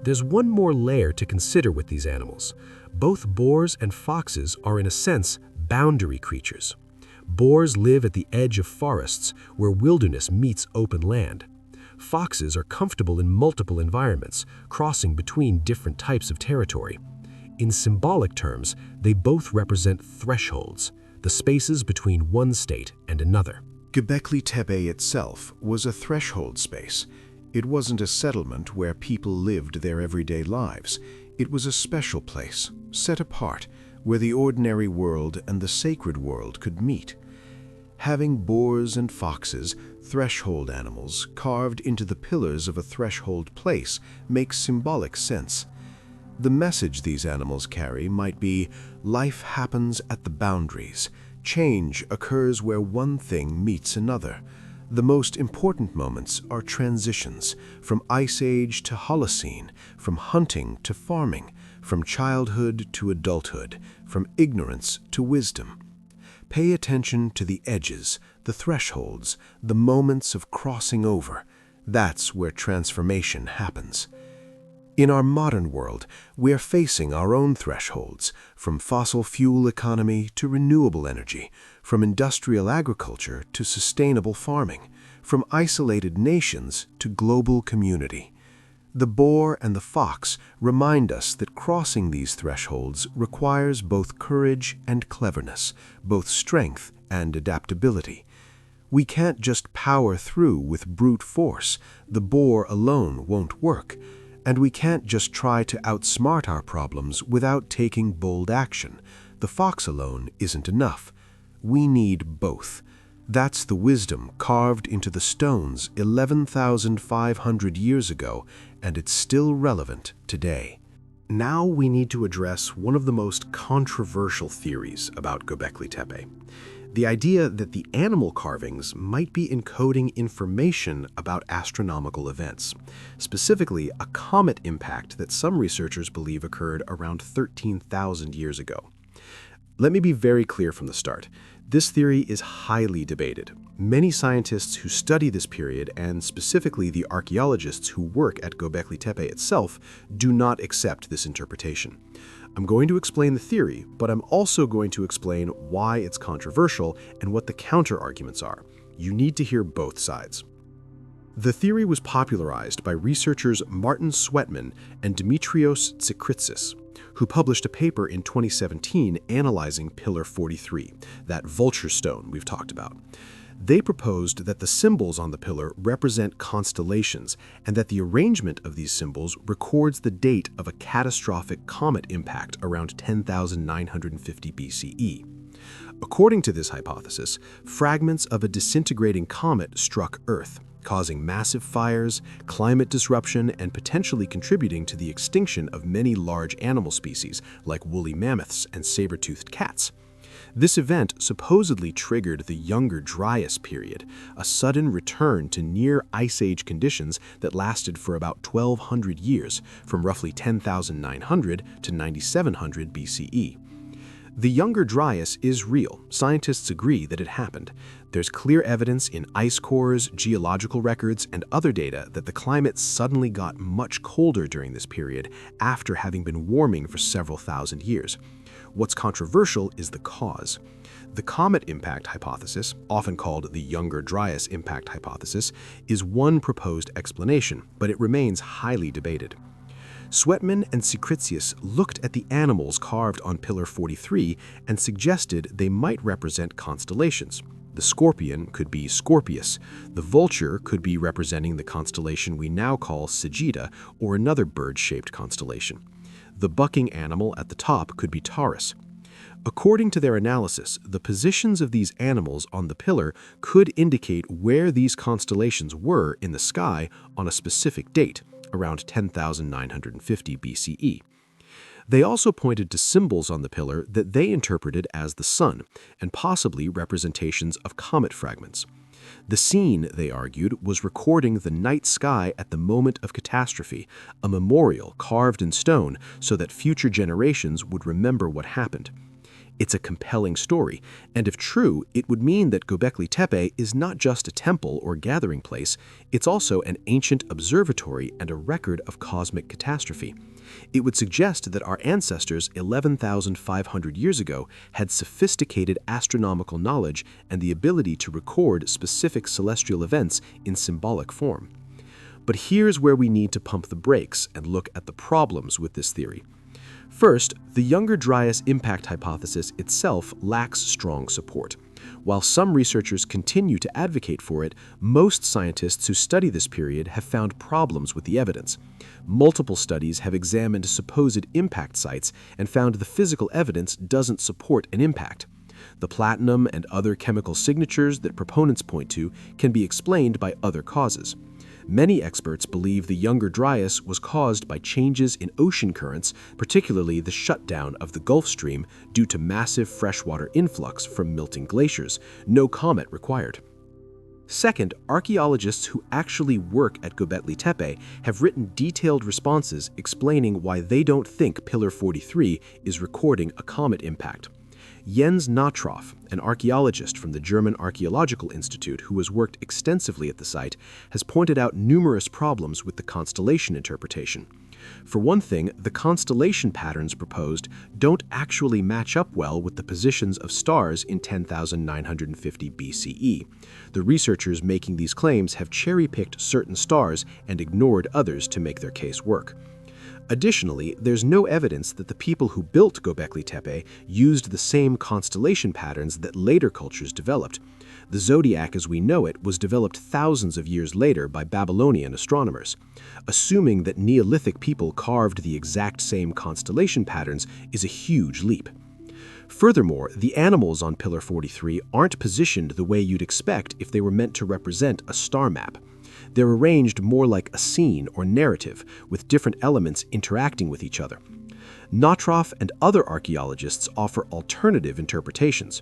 There's one more layer to consider with these animals. Both boars and foxes are, in a sense, boundary creatures. Boars live at the edge of forests where wilderness meets open land. Foxes are comfortable in multiple environments, crossing between different types of territory. In symbolic terms, they both represent thresholds, the spaces between one state and another. Göbekli Tepe itself was a threshold space. It wasn't a settlement where people lived their everyday lives. It was a special place, set apart, where the ordinary world and the sacred world could meet. Having boars and foxes, threshold animals, carved into the pillars of a threshold place makes symbolic sense. The message these animals carry might be, life happens at the boundaries. Change occurs where one thing meets another. The most important moments are transitions, from Ice Age to Holocene, from hunting to farming, from childhood to adulthood, from ignorance to wisdom. Pay attention to the edges, the thresholds, the moments of crossing over. That's where transformation happens. In our modern world, we are facing our own thresholds, from fossil fuel economy to renewable energy, from industrial agriculture to sustainable farming, from isolated nations to global community. The boar and the fox remind us that crossing these thresholds requires both courage and cleverness, both strength and adaptability. We can't just power through with brute force. The boar alone won't work. And we can't just try to outsmart our problems without taking bold action. The fox alone isn't enough. We need both. That's the wisdom carved into the stones 11,500 years ago, and it's still relevant today. Now we need to address one of the most controversial theories about Göbekli Tepe. The idea that the animal carvings might be encoding information about astronomical events, specifically a comet impact that some researchers believe occurred around 13,000 years ago. Let me be very clear from the start. This theory is highly debated. Many scientists who study this period, and specifically the archaeologists who work at Göbekli Tepe itself, do not accept this interpretation. I'm going to explain the theory, but I'm also going to explain why it's controversial and what the counter-arguments are. You need to hear both sides. The theory was popularized by researchers Martin Sweatman and Dimitrios Tsikritsis, who published a paper in 2017 analyzing Pillar 43, that vulture stone we've talked about. They proposed that the symbols on the pillar represent constellations and that the arrangement of these symbols records the date of a catastrophic comet impact around 10,950 BCE. According to this hypothesis, fragments of a disintegrating comet struck Earth, causing massive fires, climate disruption, and potentially contributing to the extinction of many large animal species like woolly mammoths and saber-toothed cats. This event supposedly triggered the Younger Dryas period, a sudden return to near Ice Age conditions that lasted for about 1,200 years, from roughly 10,900 to 9,700 BCE. The Younger Dryas is real. Scientists agree that it happened. There's clear evidence in ice cores, geological records, and other data that the climate suddenly got much colder during this period after having been warming for several thousand years. What's controversial is the cause. The comet impact hypothesis, often called the Younger Dryas impact hypothesis, is one proposed explanation, but it remains highly debated. Sweatman and Secretius looked at the animals carved on Pillar 43 and suggested they might represent constellations. The scorpion could be Scorpius, the vulture could be representing the constellation we now call Sagitta, or another bird-shaped constellation. The bucking animal at the top could be Taurus. According to their analysis, the positions of these animals on the pillar could indicate where these constellations were in the sky on a specific date, around 10,950 BCE. They also pointed to symbols on the pillar that they interpreted as the sun, and possibly representations of comet fragments. The scene, they argued, was recording the night sky at the moment of catastrophe, a memorial carved in stone so that future generations would remember what happened. It's a compelling story, and if true, it would mean that Göbekli Tepe is not just a temple or gathering place, it's also an ancient observatory and a record of cosmic catastrophe. It would suggest that our ancestors 11,500 years ago had sophisticated astronomical knowledge and the ability to record specific celestial events in symbolic form. But here's where we need to pump the brakes and look at the problems with this theory. First, the Younger Dryas impact hypothesis itself lacks strong support. While some researchers continue to advocate for it, most scientists who study this period have found problems with the evidence. Multiple studies have examined supposed impact sites and found the physical evidence doesn't support an impact. The platinum and other chemical signatures that proponents point to can be explained by other causes. Many experts believe the Younger Dryas was caused by changes in ocean currents, particularly the shutdown of the Gulf Stream due to massive freshwater influx from melting glaciers, no comet required. Second, archaeologists who actually work at Göbekli Tepe have written detailed responses explaining why they don't think Pillar 43 is recording a comet impact. Jens Natroff, an archaeologist from the German Archaeological Institute who has worked extensively at the site, has pointed out numerous problems with the constellation interpretation. For one thing, the constellation patterns proposed don't actually match up well with the positions of stars in 10,950 BCE. The researchers making these claims have cherry-picked certain stars and ignored others to make their case work. Additionally, there's no evidence that the people who built Göbekli Tepe used the same constellation patterns that later cultures developed. The zodiac as we know it was developed thousands of years later by Babylonian astronomers. Assuming that Neolithic people carved the exact same constellation patterns is a huge leap. Furthermore, the animals on Pillar 43 aren't positioned the way you'd expect if they were meant to represent a star map. They're arranged more like a scene or narrative, with different elements interacting with each other. Natroff and other archaeologists offer alternative interpretations.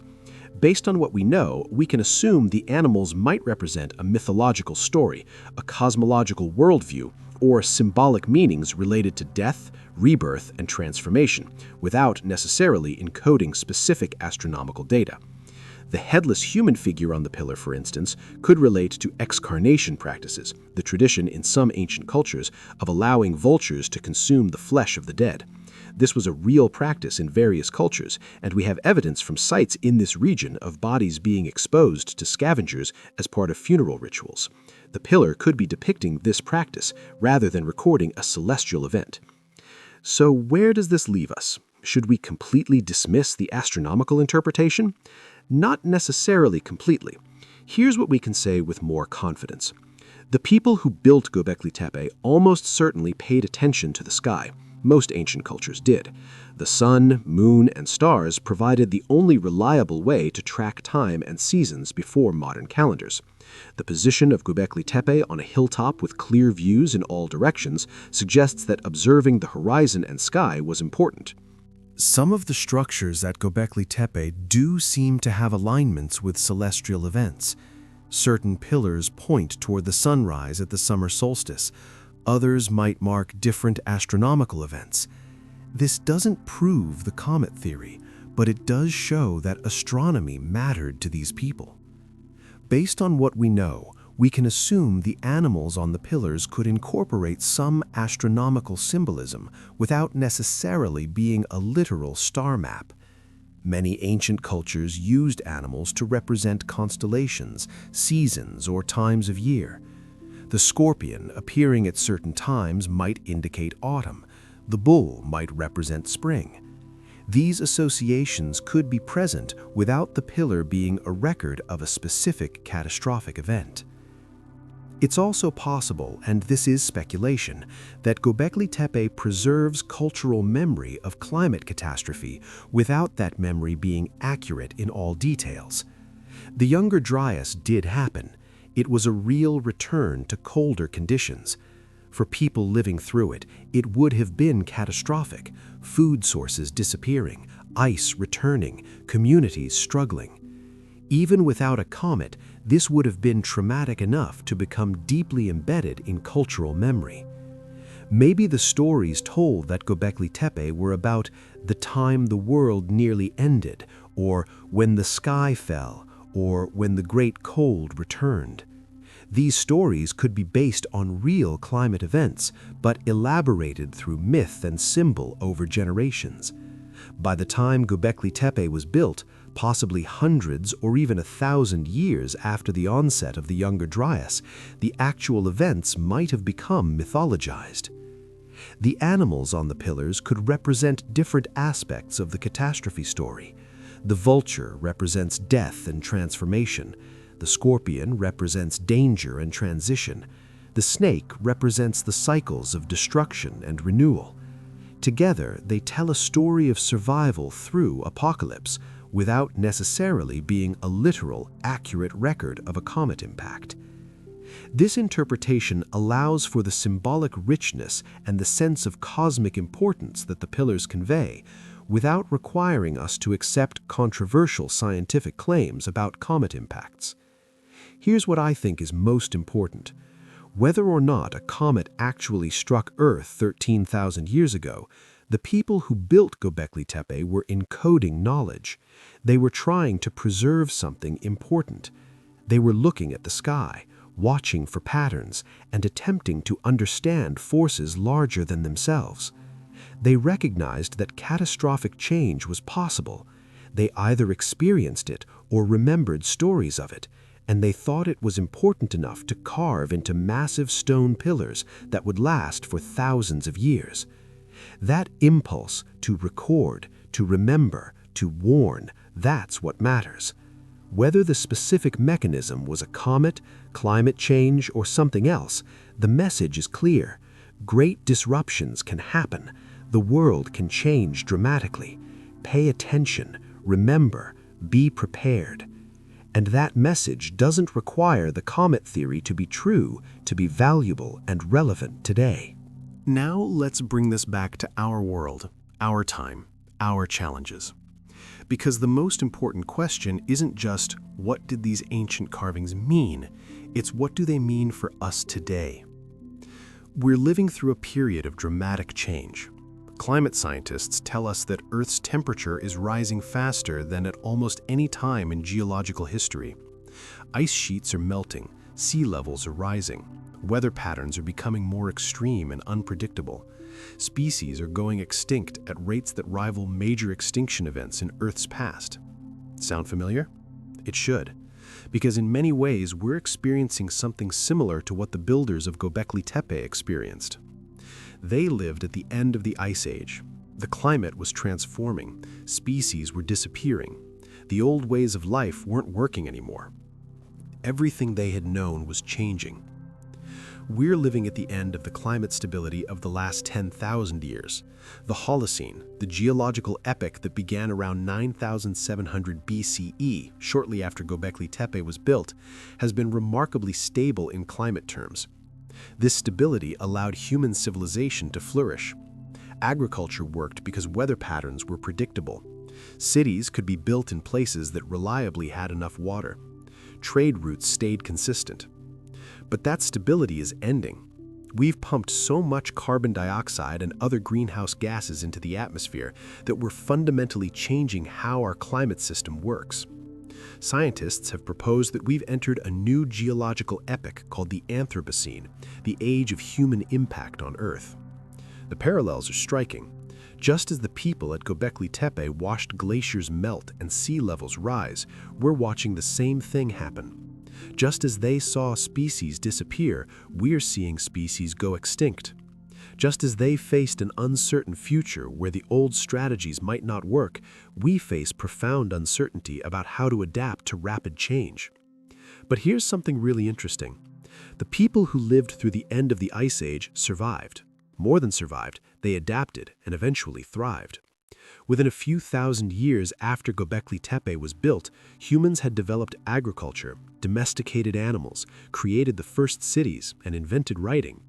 Based on what we know, we can assume the animals might represent a mythological story, a cosmological worldview, or symbolic meanings related to death, rebirth, and transformation, without necessarily encoding specific astronomical data. The headless human figure on the pillar, for instance, could relate to excarnation practices, the tradition in some ancient cultures of allowing vultures to consume the flesh of the dead. This was a real practice in various cultures, and we have evidence from sites in this region of bodies being exposed to scavengers as part of funeral rituals. The pillar could be depicting this practice rather than recording a celestial event. So where does this leave us? Should we completely dismiss the astronomical interpretation? Not necessarily completely. Here's what we can say with more confidence. The people who built Göbekli Tepe almost certainly paid attention to the sky. Most ancient cultures did. The sun, moon, and stars provided the only reliable way to track time and seasons before modern calendars. The position of Göbekli Tepe on a hilltop with clear views in all directions suggests that observing the horizon and sky was important. Some of the structures at Göbekli Tepe do seem to have alignments with celestial events. Certain pillars point toward the sunrise at the summer solstice. Others might mark different astronomical events. This doesn't prove the comet theory, but it does show that astronomy mattered to these people. Based on what we know, we can assume the animals on the pillars could incorporate some astronomical symbolism without necessarily being a literal star map. Many ancient cultures used animals to represent constellations, seasons, or times of year. The scorpion appearing at certain times might indicate autumn. The bull might represent spring. These associations could be present without the pillar being a record of a specific catastrophic event. It's also possible, and this is speculation, that Göbekli Tepe preserves cultural memory of climate catastrophe without that memory being accurate in all details. The Younger Dryas did happen. It was a real return to colder conditions. For people living through it, it would have been catastrophic: food sources disappearing, ice returning, communities struggling. Even without a comet, this would have been traumatic enough to become deeply embedded in cultural memory. Maybe the stories told at Göbekli Tepe were about the time the world nearly ended, or when the sky fell, or when the great cold returned. These stories could be based on real climate events, but elaborated through myth and symbol over generations. By the time Göbekli Tepe was built, possibly hundreds or even 1,000 years after the onset of the Younger Dryas, the actual events might have become mythologized. The animals on the pillars could represent different aspects of the catastrophe story. The vulture represents death and transformation. The scorpion represents danger and transition. The snake represents the cycles of destruction and renewal. Together, they tell a story of survival through apocalypse, without necessarily being a literal, accurate record of a comet impact. This interpretation allows for the symbolic richness and the sense of cosmic importance that the pillars convey, without requiring us to accept controversial scientific claims about comet impacts. Here's what I think is most important. Whether or not a comet actually struck Earth 13,000 years ago, the people who built Göbekli Tepe were encoding knowledge. They were trying to preserve something important. They were looking at the sky, watching for patterns, and attempting to understand forces larger than themselves. They recognized that catastrophic change was possible. They either experienced it or remembered stories of it, and they thought it was important enough to carve into massive stone pillars that would last for thousands of years. That impulse to record, to remember, to warn, that's what matters. Whether the specific mechanism was a comet, climate change, or something else, the message is clear. Great disruptions can happen. The world can change dramatically. Pay attention, remember, be prepared. And that message doesn't require the comet theory to be true to be valuable and relevant today. Now let's bring this back to our world, our time, our challenges. Because the most important question isn't just what did these ancient carvings mean, it's what do they mean for us today. We're living through a period of dramatic change. Climate scientists tell us that Earth's temperature is rising faster than at almost any time in geological history. Ice sheets are melting, sea levels are rising, weather patterns are becoming more extreme and unpredictable. Species are going extinct at rates that rival major extinction events in Earth's past. Sound familiar? It should, because in many ways we're experiencing something similar to what the builders of Göbekli Tepe experienced. They lived at the end of the Ice Age. The climate was transforming, species were disappearing. The old ways of life weren't working anymore. Everything they had known was changing. We're living at the end of the climate stability of the last 10,000 years. The Holocene, the geological epoch that began around 9,700 BCE, shortly after Göbekli Tepe was built, has been remarkably stable in climate terms. This stability allowed human civilization to flourish. Agriculture worked because weather patterns were predictable. Cities could be built in places that reliably had enough water. Trade routes stayed consistent. But that stability is ending. We've pumped so much carbon dioxide and other greenhouse gases into the atmosphere that we're fundamentally changing how our climate system works. Scientists have proposed that we've entered a new geological epoch called the Anthropocene, the age of human impact on Earth. The parallels are striking. Just as the people at Göbekli Tepe watched glaciers melt and sea levels rise, we're watching the same thing happen. Just as they saw species disappear, we're seeing species go extinct. Just as they faced an uncertain future where the old strategies might not work, we face profound uncertainty about how to adapt to rapid change. But here's something really interesting. The people who lived through the end of the Ice Age survived. More than survived, they adapted and eventually thrived. Within a few thousand years after Göbekli Tepe was built, humans had developed agriculture, domesticated animals, created the first cities, and invented writing.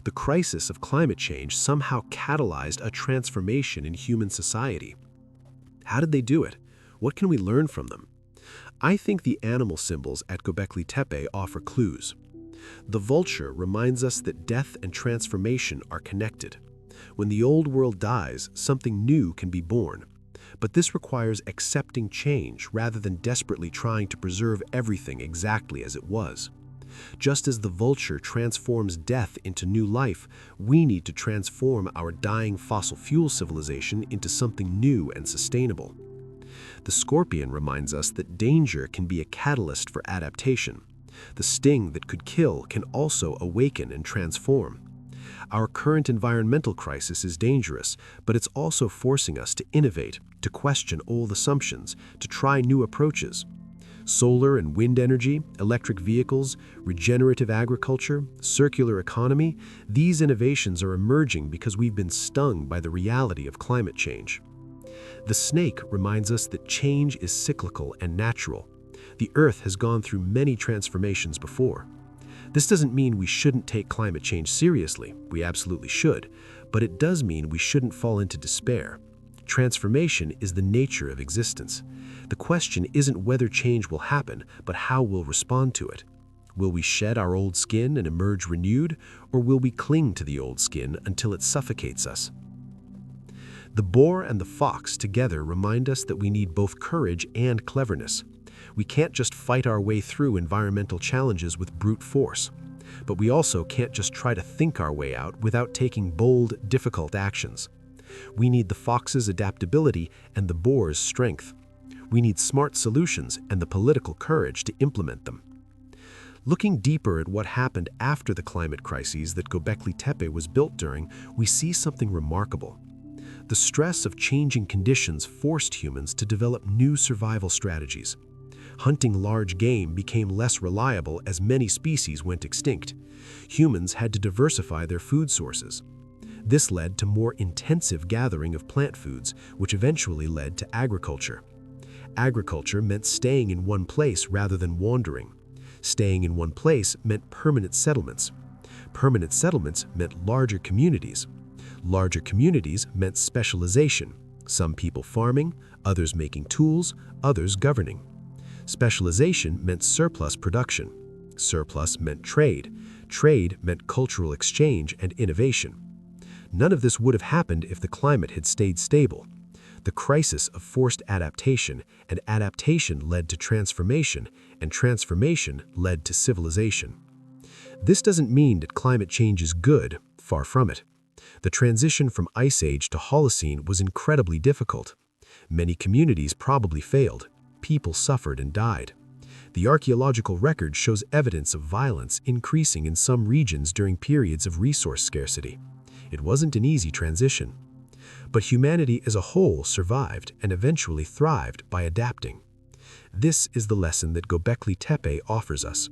The crisis of climate change somehow catalyzed a transformation in human society. How did they do it? What can we learn from them? I think the animal symbols at Göbekli Tepe offer clues. The vulture reminds us that death and transformation are connected. When the old world dies, something new can be born. But this requires accepting change rather than desperately trying to preserve everything exactly as it was. Just as the vulture transforms death into new life, we need to transform our dying fossil fuel civilization into something new and sustainable. The scorpion reminds us that danger can be a catalyst for adaptation. The sting that could kill can also awaken and transform. Our current environmental crisis is dangerous, but it's also forcing us to innovate, to question old assumptions, to try new approaches. Solar and wind energy, electric vehicles, regenerative agriculture, circular economy, these innovations are emerging because we've been stung by the reality of climate change. The snake reminds us that change is cyclical and natural. The Earth has gone through many transformations before. This doesn't mean we shouldn't take climate change seriously. We absolutely should. But it does mean we shouldn't fall into despair. Transformation is the nature of existence. The question isn't whether change will happen, but how we'll respond to it. Will we shed our old skin and emerge renewed, or will we cling to the old skin until it suffocates us? The boar and the fox together remind us that we need both courage and cleverness. We can't just fight our way through environmental challenges with brute force. But we also can't just try to think our way out without taking bold, difficult actions. We need the fox's adaptability and the boar's strength. We need smart solutions and the political courage to implement them. Looking deeper at what happened after the climate crises that Göbekli Tepe was built during, we see something remarkable. The stress of changing conditions forced humans to develop new survival strategies. Hunting large game became less reliable as many species went extinct. Humans had to diversify their food sources. This led to more intensive gathering of plant foods, which eventually led to agriculture. Agriculture meant staying in one place rather than wandering. Staying in one place meant permanent settlements. Permanent settlements meant larger communities. Larger communities meant specialization, some people farming, others making tools, others governing. Specialization meant surplus production. Surplus meant trade. Trade meant cultural exchange and innovation. None of this would have happened if the climate had stayed stable. The crisis of forced adaptation, and adaptation led to transformation, and transformation led to civilization. This doesn't mean that climate change is good, far from it. The transition from Ice Age to Holocene was incredibly difficult. Many communities probably failed. People suffered and died. The archaeological record shows evidence of violence increasing in some regions during periods of resource scarcity. It wasn't an easy transition. But humanity as a whole survived and eventually thrived by adapting. This is the lesson that Göbekli Tepe offers us.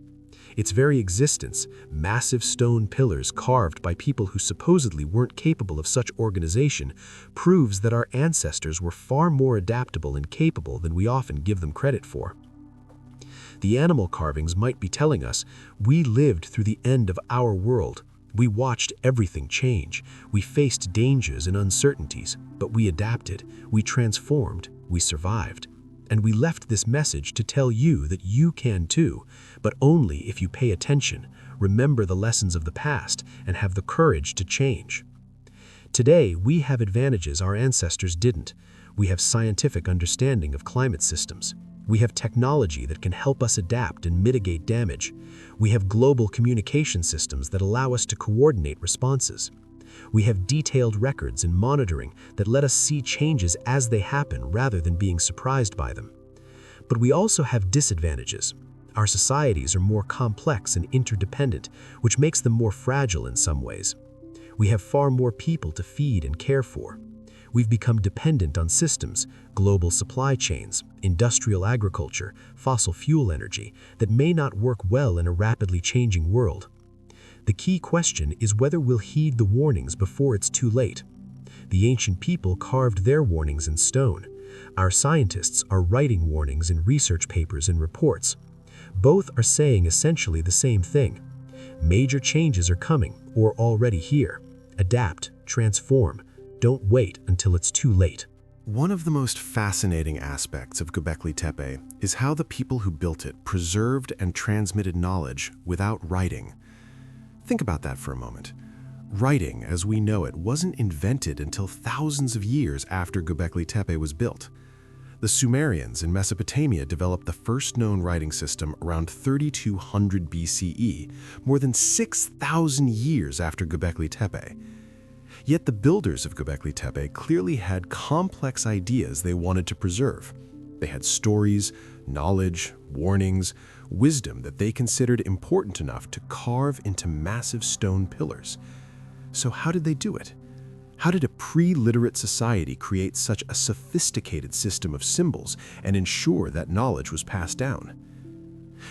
Its very existence, massive stone pillars carved by people who supposedly weren't capable of such organization, proves that our ancestors were far more adaptable and capable than we often give them credit for. The animal carvings might be telling us, we lived through the end of our world. We watched everything change. We faced dangers and uncertainties, but we adapted, we transformed, we survived. And we left this message to tell you that you can too, but only if you pay attention, remember the lessons of the past, and have the courage to change. Today, we have advantages our ancestors didn't. We have scientific understanding of climate systems. We have technology that can help us adapt and mitigate damage. We have global communication systems that allow us to coordinate responses. We have detailed records and monitoring that let us see changes as they happen rather than being surprised by them. But we also have disadvantages. Our societies are more complex and interdependent, which makes them more fragile in some ways. We have far more people to feed and care for. We've become dependent on systems, global supply chains, industrial agriculture, fossil fuel energy that may not work well in a rapidly changing world. The key question is whether we'll heed the warnings before it's too late. The ancient people carved their warnings in stone. Our scientists are writing warnings in research papers and reports. Both are saying essentially the same thing. Major changes are coming or already here. Adapt, transform. Don't wait until it's too late. One of the most fascinating aspects of Göbekli Tepe is how the people who built it preserved and transmitted knowledge without writing. Think about that for a moment. Writing, as we know it, wasn't invented until thousands of years after Göbekli Tepe was built. The Sumerians in Mesopotamia developed the first known writing system around 3200 BCE, more than 6,000 years after Göbekli Tepe. Yet the builders of Göbekli Tepe clearly had complex ideas they wanted to preserve. They had stories, knowledge, warnings, wisdom that they considered important enough to carve into massive stone pillars. So how did they do it? How did a pre-literate society create such a sophisticated system of symbols and ensure that knowledge was passed down?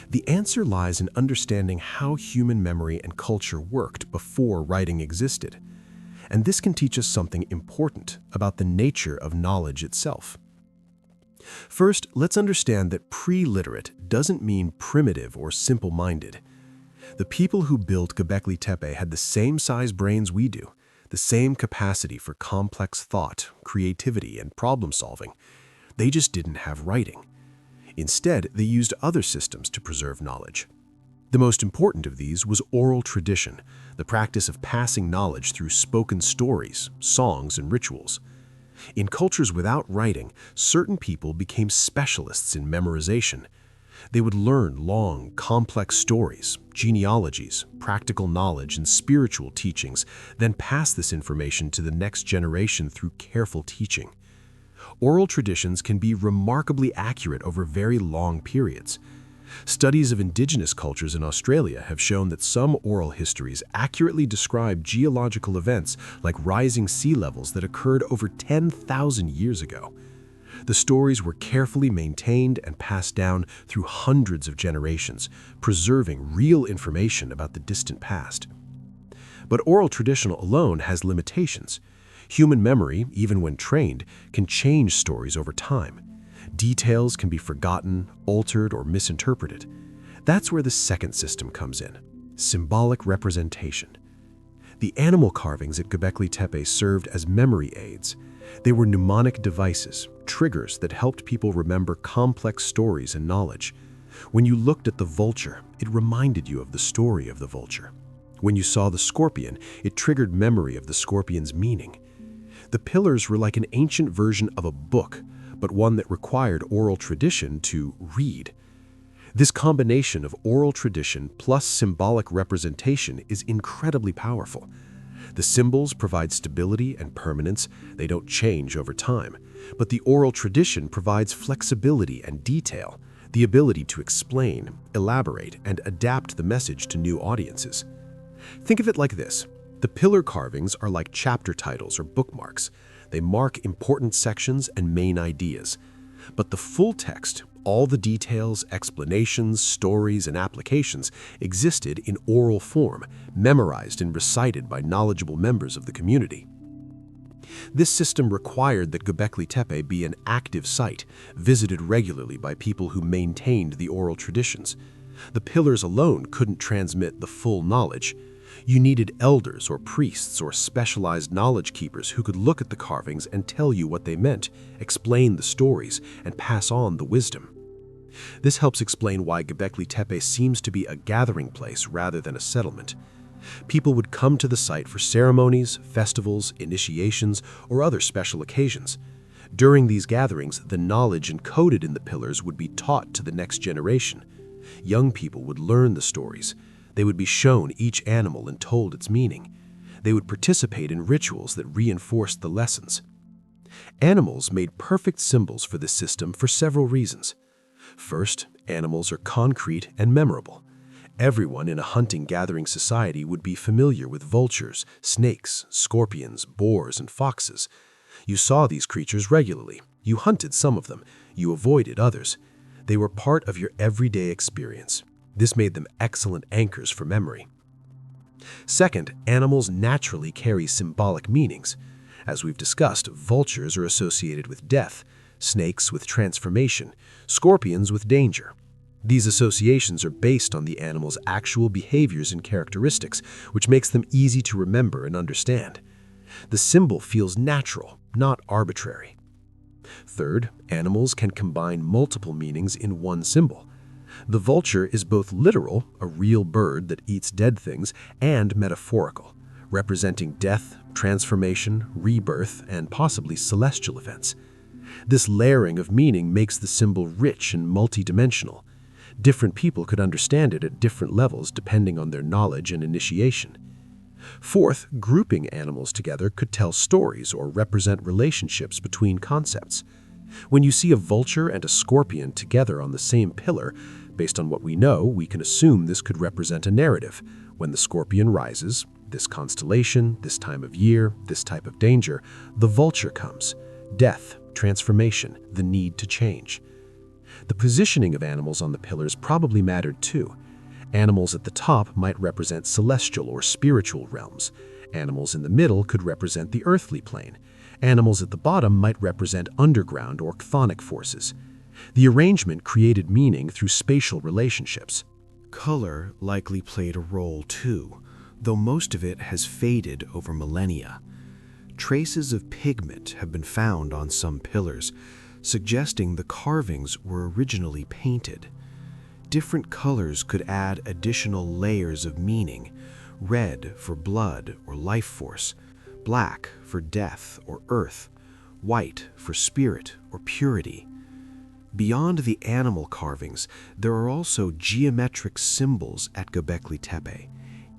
The answer lies in understanding how human memory and culture worked before writing existed. And this can teach us something important about the nature of knowledge itself. First, let's understand that pre-literate doesn't mean primitive or simple-minded. The people who built Göbekli Tepe had the same size brains we do, the same capacity for complex thought, creativity, and problem-solving. They just didn't have writing. Instead, they used other systems to preserve knowledge. The most important of these was oral tradition, the practice of passing knowledge through spoken stories, songs, and rituals. In cultures without writing, certain people became specialists in memorization. They would learn long, complex stories, genealogies, practical knowledge, and spiritual teachings, then pass this information to the next generation through careful teaching. Oral traditions can be remarkably accurate over very long periods. Studies of indigenous cultures in Australia have shown that some oral histories accurately describe geological events like rising sea levels that occurred over 10,000 years ago. The stories were carefully maintained and passed down through hundreds of generations, preserving real information about the distant past. But oral tradition alone has limitations. Human memory, even when trained, can change stories over time. Details can be forgotten, altered, or misinterpreted. That's where the second system comes in: symbolic representation. The animal carvings at Göbekli Tepe served as memory aids. They were mnemonic devices, triggers that helped people remember complex stories and knowledge. When you looked at the vulture, it reminded you of the story of the vulture. When you saw the scorpion, it triggered memory of the scorpion's meaning. The pillars were like an ancient version of a book, but one that required oral tradition to read. This combination of oral tradition plus symbolic representation is incredibly powerful. The symbols provide stability and permanence. They don't change over time. But the oral tradition provides flexibility and detail, the ability to explain, elaborate, and adapt the message to new audiences. Think of it like this. The pillar carvings are like chapter titles or bookmarks. They mark important sections and main ideas. But the full text, all the details, explanations, stories, and applications existed in oral form, memorized and recited by knowledgeable members of the community. This system required that Göbekli Tepe be an active site, visited regularly by people who maintained the oral traditions. The pillars alone couldn't transmit the full knowledge. You needed elders or priests or specialized knowledge keepers who could look at the carvings and tell you what they meant, explain the stories, and pass on the wisdom. This helps explain why Göbekli Tepe seems to be a gathering place rather than a settlement. People would come to the site for ceremonies, festivals, initiations, or other special occasions. During these gatherings, the knowledge encoded in the pillars would be taught to the next generation. Young people would learn the stories. They would be shown each animal and told its meaning. They would participate in rituals that reinforced the lessons. Animals made perfect symbols for this system for several reasons. First, animals are concrete and memorable. Everyone in a hunting-gathering society would be familiar with vultures, snakes, scorpions, boars, and foxes. You saw these creatures regularly. You hunted some of them. You avoided others. They were part of your everyday experience. This made them excellent anchors for memory. Second, animals naturally carry symbolic meanings. As we've discussed, vultures are associated with death, snakes with transformation, scorpions with danger. These associations are based on the animal's actual behaviors and characteristics, which makes them easy to remember and understand. The symbol feels natural, not arbitrary. Third, animals can combine multiple meanings in one symbol. The vulture is both literal, a real bird that eats dead things, and metaphorical, representing death, transformation, rebirth, and possibly celestial events. This layering of meaning makes the symbol rich and multidimensional. Different people could understand it at different levels depending on their knowledge and initiation. Fourth, grouping animals together could tell stories or represent relationships between concepts. When you see a vulture and a scorpion together on the same pillar, based on what we know, we can assume this could represent a narrative. When the scorpion rises, this constellation, this time of year, this type of danger, the vulture comes. Death, transformation, the need to change. The positioning of animals on the pillars probably mattered too. Animals at the top might represent celestial or spiritual realms. Animals in the middle could represent the earthly plane. Animals at the bottom might represent underground or chthonic forces. The arrangement created meaning through spatial relationships. Color likely played a role too, though most of it has faded over millennia. Traces of pigment have been found on some pillars, suggesting the carvings were originally painted. Different colors could add additional layers of meaning: red for blood or life force, black for death or earth, white for spirit or purity. Beyond the animal carvings, there are also geometric symbols at Göbekli Tepe: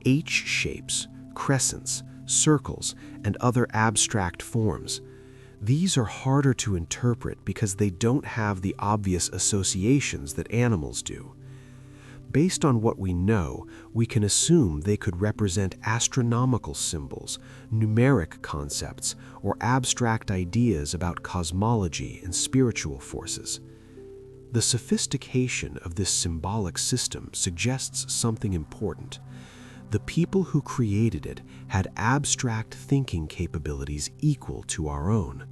H-shapes, crescents, circles, and other abstract forms. These are harder to interpret because they don't have the obvious associations that animals do. Based on what we know, we can assume they could represent astronomical symbols, numeric concepts, or abstract ideas about cosmology and spiritual forces. The sophistication of this symbolic system suggests something important. The people who created it had abstract thinking capabilities equal to our own.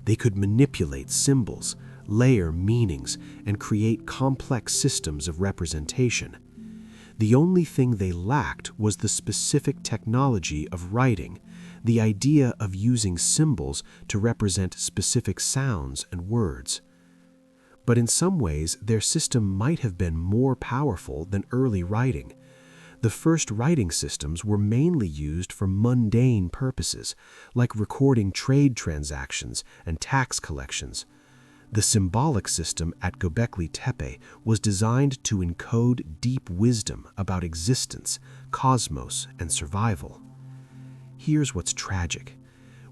They could manipulate symbols, layer meanings, and create complex systems of representation. The only thing they lacked was the specific technology of writing, the idea of using symbols to represent specific sounds and words. But in some ways, their system might have been more powerful than early writing. The first writing systems were mainly used for mundane purposes, like recording trade transactions and tax collections. The symbolic system at Göbekli Tepe was designed to encode deep wisdom about existence, cosmos, and survival. Here's what's tragic.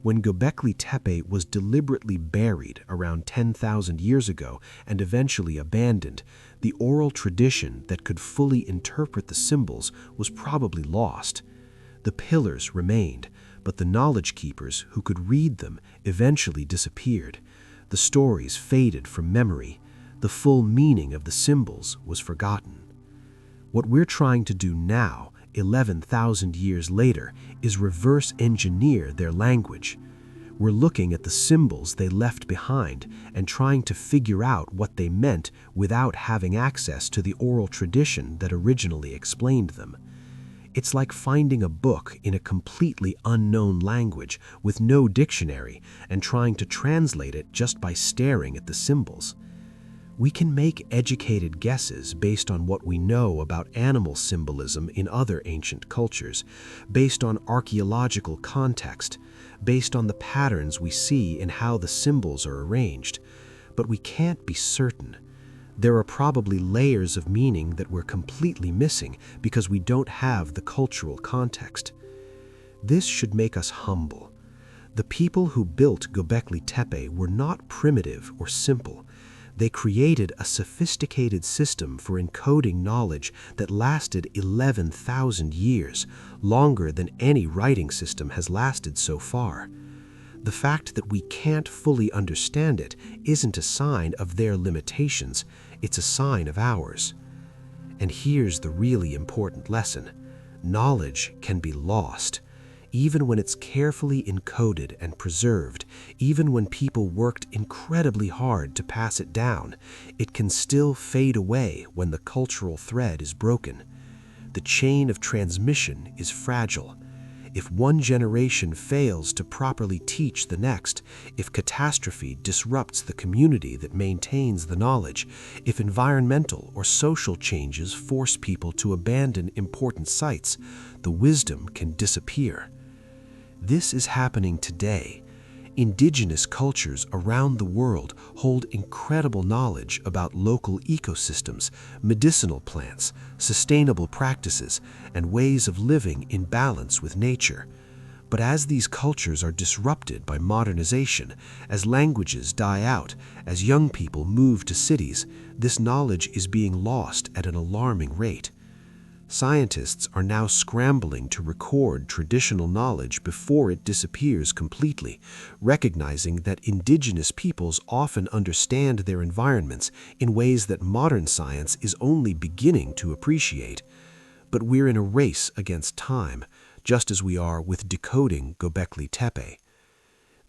When Göbekli Tepe was deliberately buried around 10,000 years ago and eventually abandoned, the oral tradition that could fully interpret the symbols was probably lost. The pillars remained, but the knowledge keepers who could read them eventually disappeared. The stories faded from memory. The full meaning of the symbols was forgotten. What we're trying to do now, 11,000 years later, is reverse engineer their language. We're looking at the symbols they left behind and trying to figure out what they meant without having access to the oral tradition that originally explained them. It's like finding a book in a completely unknown language with no dictionary and trying to translate it just by staring at the symbols. We can make educated guesses based on what we know about animal symbolism in other ancient cultures, based on archaeological context, based on the patterns we see in how the symbols are arranged. But we can't be certain. There are probably layers of meaning that we're completely missing because we don't have the cultural context. This should make us humble. The people who built Göbekli Tepe were not primitive or simple. They created a sophisticated system for encoding knowledge that lasted 11,000 years, longer than any writing system has lasted so far. The fact that we can't fully understand it isn't a sign of their limitations, it's a sign of ours. And here's the really important lesson. Knowledge can be lost. Even when it's carefully encoded and preserved, even when people worked incredibly hard to pass it down, it can still fade away when the cultural thread is broken. The chain of transmission is fragile. If one generation fails to properly teach the next, if catastrophe disrupts the community that maintains the knowledge, if environmental or social changes force people to abandon important sites, the wisdom can disappear. This is happening today. Indigenous cultures around the world hold incredible knowledge about local ecosystems, medicinal plants, sustainable practices, and ways of living in balance with nature. But as these cultures are disrupted by modernization, as languages die out, as young people move to cities, this knowledge is being lost at an alarming rate. Scientists are now scrambling to record traditional knowledge before it disappears completely, recognizing that indigenous peoples often understand their environments in ways that modern science is only beginning to appreciate. But we're in a race against time, just as we are with decoding Göbekli Tepe.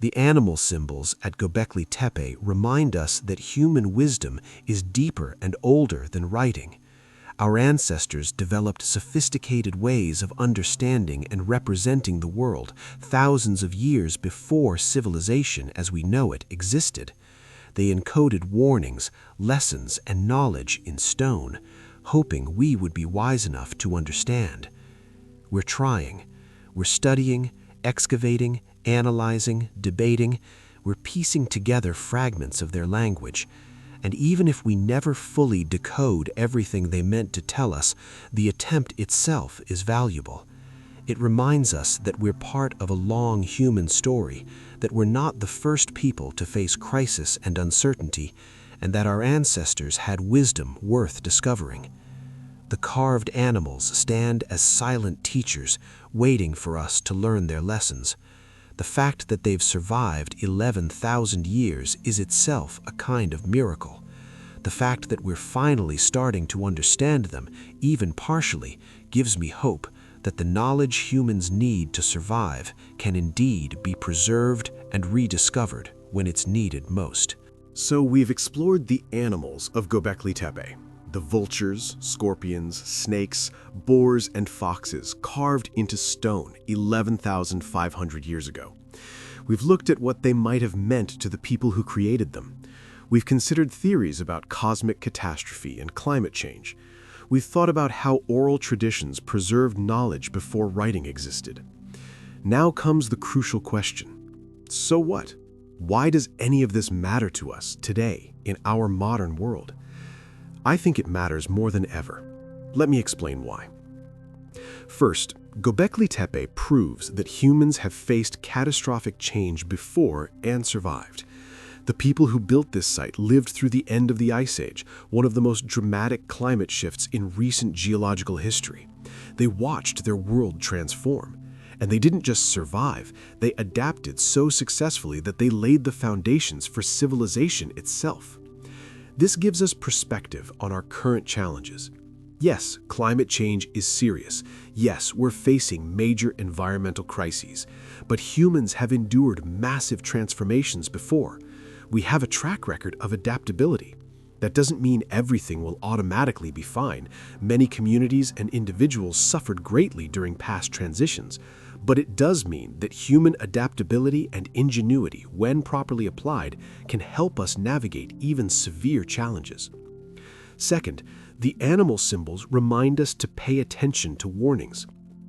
The animal symbols at Göbekli Tepe remind us that human wisdom is deeper and older than writing. Our ancestors developed sophisticated ways of understanding and representing the world thousands of years before civilization as we know it existed. They encoded warnings, lessons, and knowledge in stone, hoping we would be wise enough to understand. We're trying. We're studying, excavating, analyzing, debating. We're piecing together fragments of their language. And even if we never fully decode everything they meant to tell us, the attempt itself is valuable. It reminds us that we're part of a long human story, that we're not the first people to face crisis and uncertainty, and that our ancestors had wisdom worth discovering. The carved animals stand as silent teachers, waiting for us to learn their lessons. The fact that they've survived 11,000 years is itself a kind of miracle. The fact that we're finally starting to understand them, even partially, gives me hope that the knowledge humans need to survive can indeed be preserved and rediscovered when it's needed most. So we've explored the animals of Göbekli Tepe. The vultures, scorpions, snakes, boars, and foxes carved into stone 11,500 years ago. We've looked at what they might have meant to the people who created them. We've considered theories about cosmic catastrophe and climate change. We've thought about how oral traditions preserved knowledge before writing existed. Now comes the crucial question. So what? Why does any of this matter to us today in our modern world? I think it matters more than ever. Let me explain why. First, Göbekli Tepe proves that humans have faced catastrophic change before and survived. The people who built this site lived through the end of the Ice Age, one of the most dramatic climate shifts in recent geological history. They watched their world transform. And they didn't just survive, they adapted so successfully that they laid the foundations for civilization itself. This gives us perspective on our current challenges. Yes, climate change is serious. Yes, we're facing major environmental crises. But humans have endured massive transformations before. We have a track record of adaptability. That doesn't mean everything will automatically be fine. Many communities and individuals suffered greatly during past transitions. But it does mean that human adaptability and ingenuity, when properly applied, can help us navigate even severe challenges. Second, the animal symbols remind us to pay attention to warnings.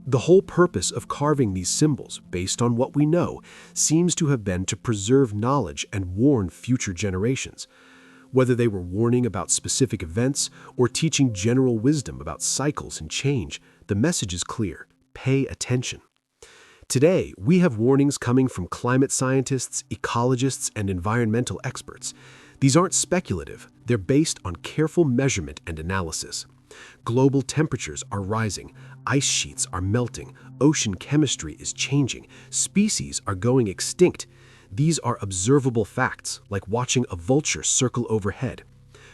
The whole purpose of carving these symbols, based on what we know, seems to have been to preserve knowledge and warn future generations. Whether they were warning about specific events or teaching general wisdom about cycles and change, the message is clear: pay attention. Today, we have warnings coming from climate scientists, ecologists, and environmental experts. These aren't speculative, they're based on careful measurement and analysis. Global temperatures are rising, ice sheets are melting, ocean chemistry is changing, species are going extinct. These are observable facts, like watching a vulture circle overhead.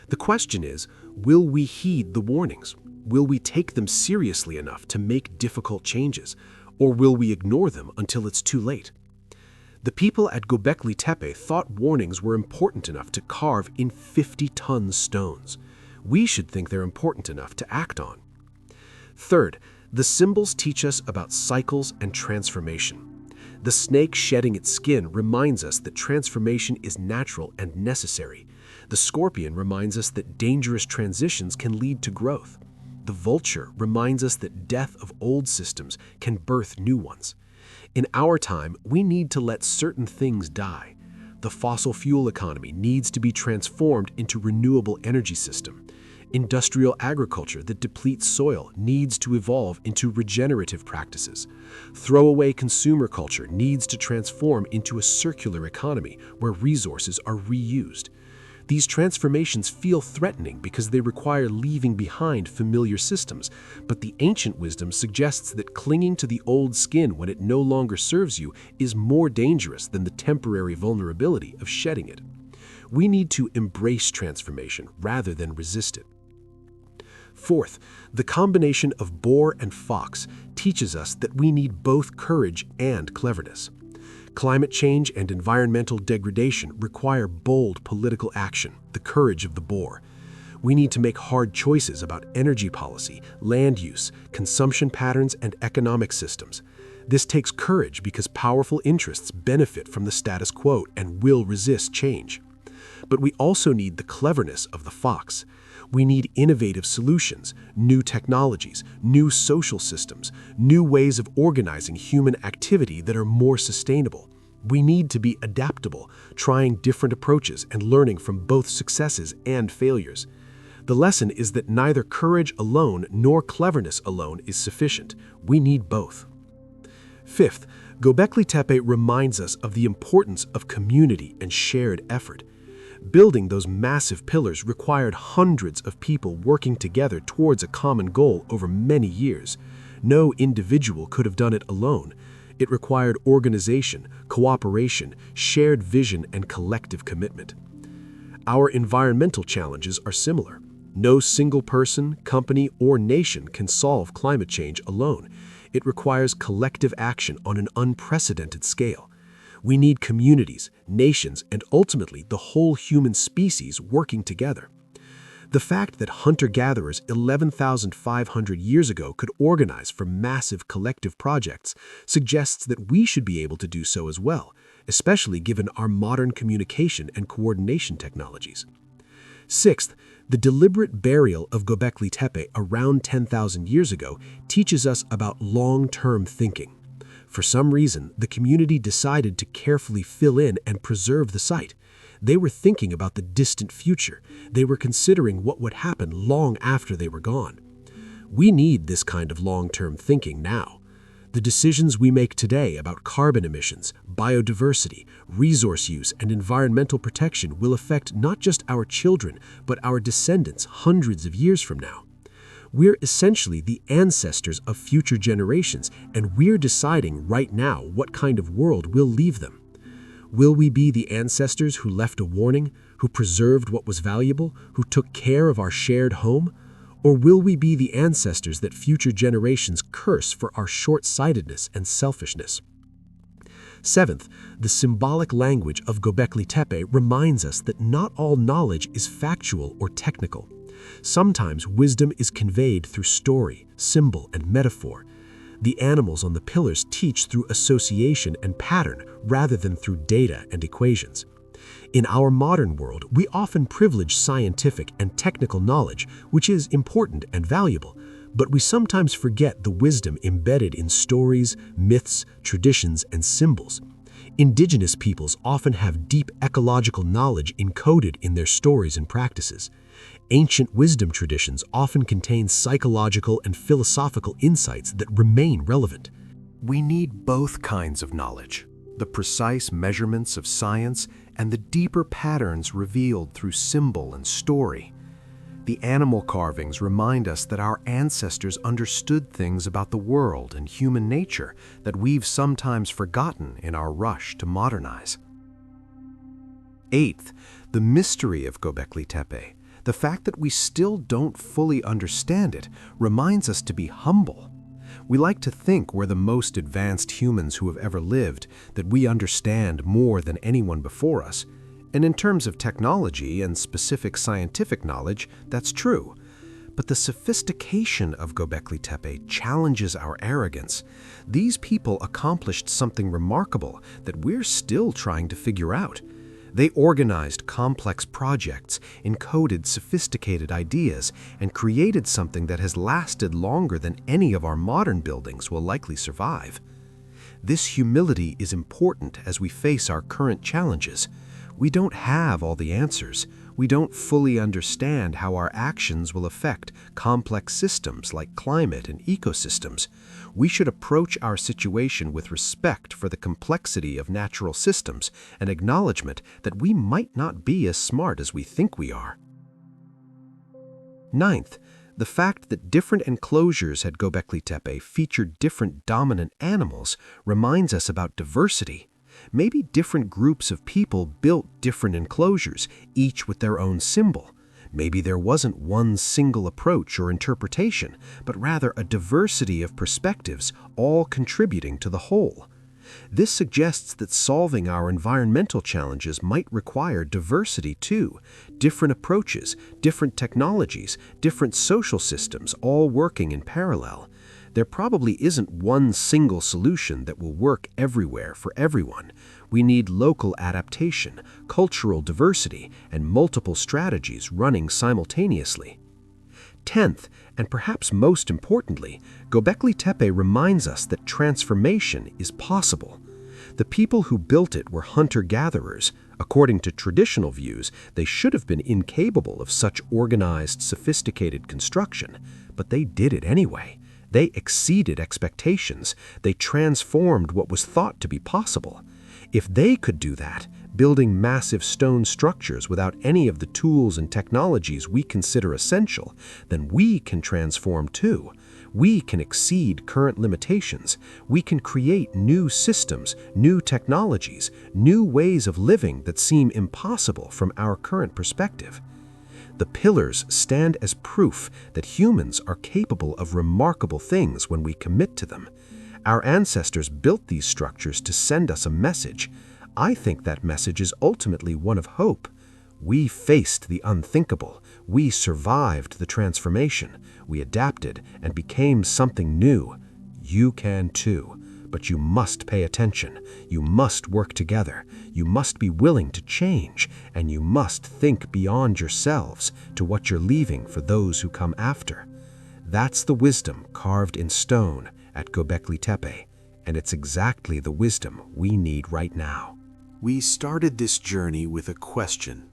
The question is, will we heed the warnings? Will we take them seriously enough to make difficult changes? Or will we ignore them until it's too late? The people at Göbekli Tepe thought warnings were important enough to carve in 50-ton stones. We should think they're important enough to act on. Third, the symbols teach us about cycles and transformation. The snake shedding its skin reminds us that transformation is natural and necessary. The scorpion reminds us that dangerous transitions can lead to growth. The vulture reminds us that death of old systems can birth new ones. In our time, we need to let certain things die. The fossil fuel economy needs to be transformed into renewable energy system. Industrial agriculture that depletes soil needs to evolve into regenerative practices. Throwaway consumer culture needs to transform into a circular economy where resources are reused. These transformations feel threatening because they require leaving behind familiar systems, but the ancient wisdom suggests that clinging to the old skin when it no longer serves you is more dangerous than the temporary vulnerability of shedding it. We need to embrace transformation rather than resist it. Fourth, the combination of boar and fox teaches us that we need both courage and cleverness. Climate change and environmental degradation require bold political action, the courage of the boar. We need to make hard choices about energy policy, land use, consumption patterns, and economic systems. This takes courage because powerful interests benefit from the status quo and will resist change. But we also need the cleverness of the fox. We need innovative solutions, new technologies, new social systems, new ways of organizing human activity that are more sustainable. We need to be adaptable, trying different approaches and learning from both successes and failures. The lesson is that neither courage alone nor cleverness alone is sufficient. We need both. Fifth, Göbekli Tepe reminds us of the importance of community and shared effort. Building those massive pillars required hundreds of people working together towards a common goal over many years. No individual could have done it alone. It required organization, cooperation, shared vision, and collective commitment. Our environmental challenges are similar. No single person, company, or nation can solve climate change alone. It requires collective action on an unprecedented scale. We need communities, nations, and ultimately the whole human species working together. The fact that hunter-gatherers 11,500 years ago could organize for massive collective projects suggests that we should be able to do so as well, especially given our modern communication and coordination technologies. Sixth, the deliberate burial of Göbekli Tepe around 10,000 years ago teaches us about long-term thinking. For some reason, the community decided to carefully fill in and preserve the site. They were thinking about the distant future. They were considering what would happen long after they were gone. We need this kind of long-term thinking now. The decisions we make today about carbon emissions, biodiversity, resource use, and environmental protection will affect not just our children, but our descendants hundreds of years from now. We're essentially the ancestors of future generations, and we're deciding right now what kind of world we'll leave them. Will we be the ancestors who left a warning, who preserved what was valuable, who took care of our shared home? Or will we be the ancestors that future generations curse for our short-sightedness and selfishness? Seventh, the symbolic language of Göbekli Tepe reminds us that not all knowledge is factual or technical. Sometimes wisdom is conveyed through story, symbol, and metaphor. The animals on the pillars teach through association and pattern rather than through data and equations. In our modern world, we often privilege scientific and technical knowledge, which is important and valuable, but we sometimes forget the wisdom embedded in stories, myths, traditions, and symbols. Indigenous peoples often have deep ecological knowledge encoded in their stories and practices. Ancient wisdom traditions often contain psychological and philosophical insights that remain relevant. We need both kinds of knowledge, the precise measurements of science and the deeper patterns revealed through symbol and story. The animal carvings remind us that our ancestors understood things about the world and human nature that we've sometimes forgotten in our rush to modernize. Eighth, the mystery of Göbekli Tepe. The fact that we still don't fully understand it reminds us to be humble. We like to think we're the most advanced humans who have ever lived, that we understand more than anyone before us. And in terms of technology and specific scientific knowledge, that's true. But the sophistication of Göbekli Tepe challenges our arrogance. These people accomplished something remarkable that we're still trying to figure out. They organized complex projects, encoded sophisticated ideas, and created something that has lasted longer than any of our modern buildings will likely survive. This humility is important as we face our current challenges. We don't have all the answers. We don't fully understand how our actions will affect complex systems like climate and ecosystems. We should approach our situation with respect for the complexity of natural systems and acknowledgement that we might not be as smart as we think we are. Ninth, the fact that different enclosures at Göbekli Tepe featured different dominant animals reminds us about diversity. Maybe different groups of people built different enclosures, each with their own symbol. Maybe there wasn't one single approach or interpretation, but rather a diversity of perspectives, all contributing to the whole. This suggests that solving our environmental challenges might require diversity too, different approaches, different technologies, different social systems, all working in parallel. There probably isn't one single solution that will work everywhere for everyone. We need local adaptation, cultural diversity, and multiple strategies running simultaneously. 10th, and perhaps most importantly, Göbekli Tepe reminds us that transformation is possible. The people who built it were hunter-gatherers. According to traditional views, they should have been incapable of such organized, sophisticated construction, but they did it anyway. They exceeded expectations. They transformed what was thought to be possible. If they could do that, building massive stone structures without any of the tools and technologies we consider essential, then we can transform too. We can exceed current limitations. We can create new systems, new technologies, new ways of living that seem impossible from our current perspective. The pillars stand as proof that humans are capable of remarkable things when we commit to them. Our ancestors built these structures to send us a message. I think that message is ultimately one of hope. We faced the unthinkable. We survived the transformation. We adapted and became something new. You can too. But you must pay attention. You must work together. You must be willing to change, and you must think beyond yourselves to what you're leaving for those who come after. That's the wisdom carved in stone at Göbekli Tepe, and it's exactly the wisdom we need right now. We started this journey with a question.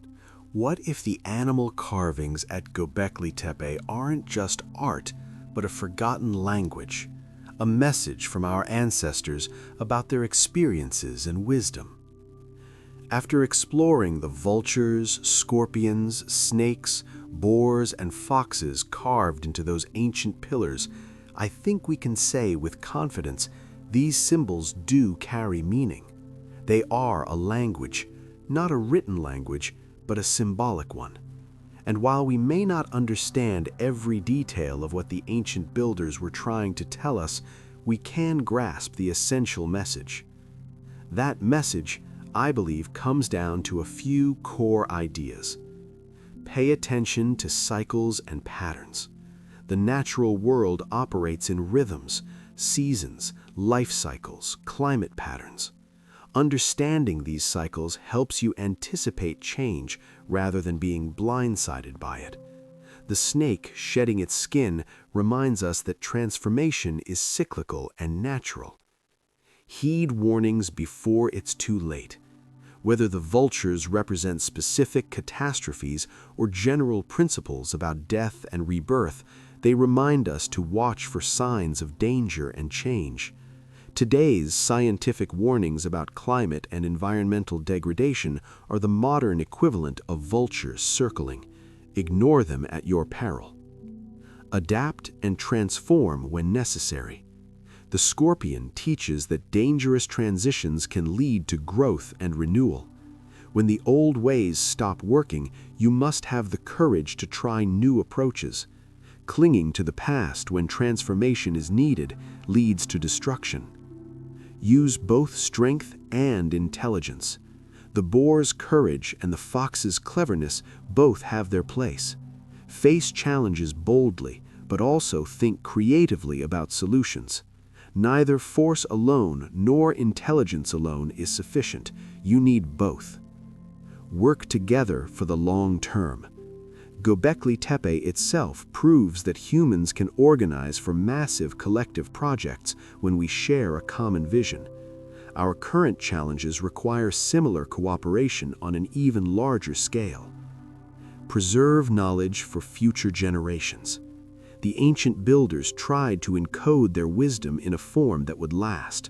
What if the animal carvings at Göbekli Tepe aren't just art, but a forgotten language? A message from our ancestors about their experiences and wisdom. After exploring the vultures, scorpions, snakes, boars, and foxes carved into those ancient pillars, I think we can say with confidence these symbols do carry meaning. They are a language, not a written language, but a symbolic one. And while we may not understand every detail of what the ancient builders were trying to tell us, we can grasp the essential message. That message, I believe, comes down to a few core ideas. Pay attention to cycles and patterns. The natural world operates in rhythms. seasons, life cycles, climate patterns. Understanding these cycles helps you anticipate change rather than being blindsided by it. The snake shedding its skin reminds us that transformation is cyclical and natural. Heed warnings before it's too late. Whether the vultures represent specific catastrophes or general principles about death and rebirth, they remind us to watch for signs of danger and change. Today's scientific warnings about climate and environmental degradation are the modern equivalent of vultures circling. Ignore them at your peril. Adapt and transform when necessary. The scorpion teaches that dangerous transitions can lead to growth and renewal. When the old ways stop working, you must have the courage to try new approaches. Clinging to the past when transformation is needed leads to destruction. Use both strength and intelligence. The boar's courage and the fox's cleverness both have their place. Face challenges boldly, but also think creatively about solutions. Neither force alone nor intelligence alone is sufficient. You need both. Work together for the long term. Göbekli Tepe itself proves that humans can organize for massive collective projects when we share a common vision. Our current challenges require similar cooperation on an even larger scale. Preserve knowledge for future generations. The ancient builders tried to encode their wisdom in a form that would last.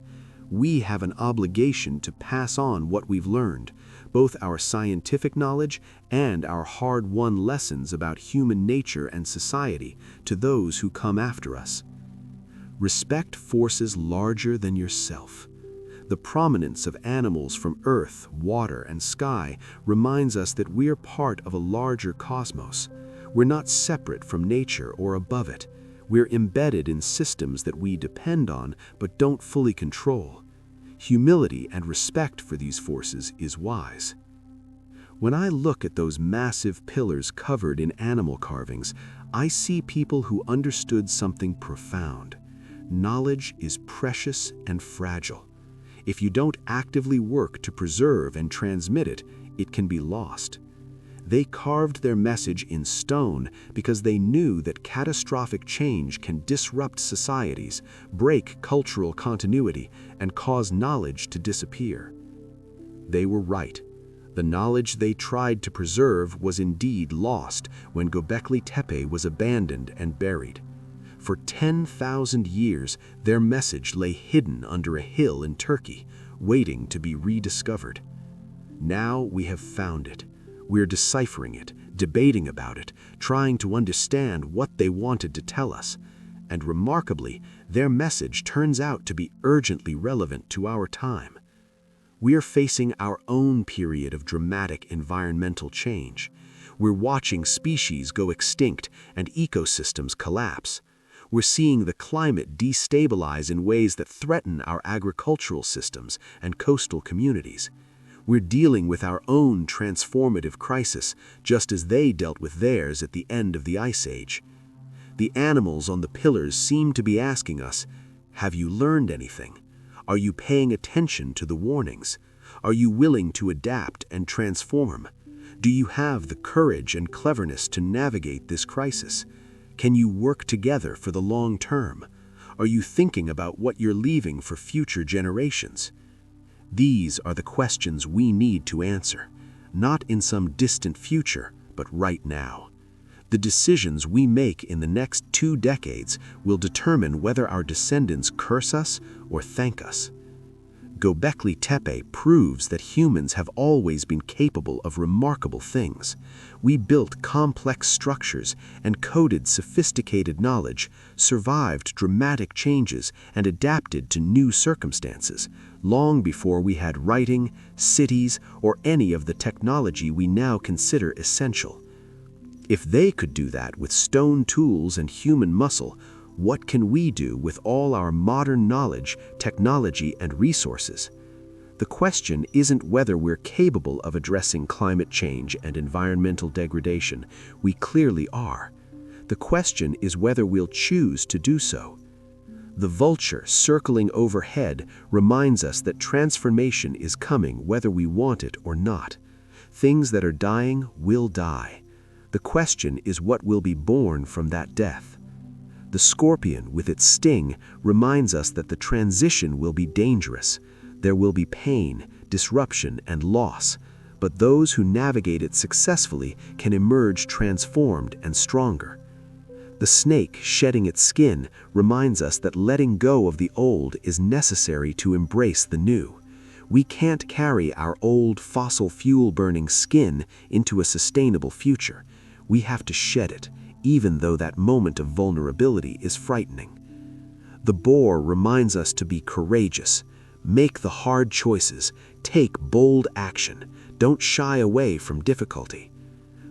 We have an obligation to pass on what we've learned, both our scientific knowledge and our hard-won lessons about human nature and society, to those who come after us. Respect forces larger than yourself. The prominence of animals from earth, water, and sky reminds us that we are part of a larger cosmos. We're not separate from nature or above it. We're embedded in systems that we depend on but don't fully control. Humility and respect for these forces is wise. When I look at those massive pillars covered in animal carvings, I see people who understood something profound. Knowledge is precious and fragile. If you don't actively work to preserve and transmit it, it can be lost. They carved their message in stone because they knew that catastrophic change can disrupt societies, break cultural continuity, and cause knowledge to disappear. They were right. The knowledge they tried to preserve was indeed lost when Göbekli Tepe was abandoned and buried. For 10,000 years, their message lay hidden under a hill in Turkey, waiting to be rediscovered. Now we have found it. We're deciphering it, debating about it, trying to understand what they wanted to tell us. And remarkably, their message turns out to be urgently relevant to our time. We are facing our own period of dramatic environmental change. We're watching species go extinct and ecosystems collapse. We're seeing the climate destabilize in ways that threaten our agricultural systems and coastal communities. We're dealing with our own transformative crisis, just as they dealt with theirs at the end of the Ice Age. The animals on the pillars seem to be asking us, have you learned anything? Are you paying attention to the warnings? Are you willing to adapt and transform? Do you have the courage and cleverness to navigate this crisis? Can you work together for the long term? Are you thinking about what you're leaving for future generations? These are the questions we need to answer, not in some distant future, but right now. The decisions we make in the next 2 decades will determine whether our descendants curse us or thank us. Göbekli Tepe proves that humans have always been capable of remarkable things. We built complex structures, encoded sophisticated knowledge, survived dramatic changes, and adapted to new circumstances, long before we had writing, cities, or any of the technology we now consider essential. If they could do that with stone tools and human muscle, what can we do with all our modern knowledge, technology, and resources? The question isn't whether we're capable of addressing climate change and environmental degradation. We clearly are. The question is whether we'll choose to do so. The vulture circling overhead reminds us that transformation is coming whether we want it or not. Things that are dying will die. The question is what will be born from that death. The scorpion, with its sting, reminds us that the transition will be dangerous. There will be pain, disruption, and loss, but those who navigate it successfully can emerge transformed and stronger. The snake shedding its skin reminds us that letting go of the old is necessary to embrace the new. We can't carry our old fossil fuel-burning skin into a sustainable future. We have to shed it, even though that moment of vulnerability is frightening. The boar reminds us to be courageous. Make the hard choices, take bold action, don't shy away from difficulty.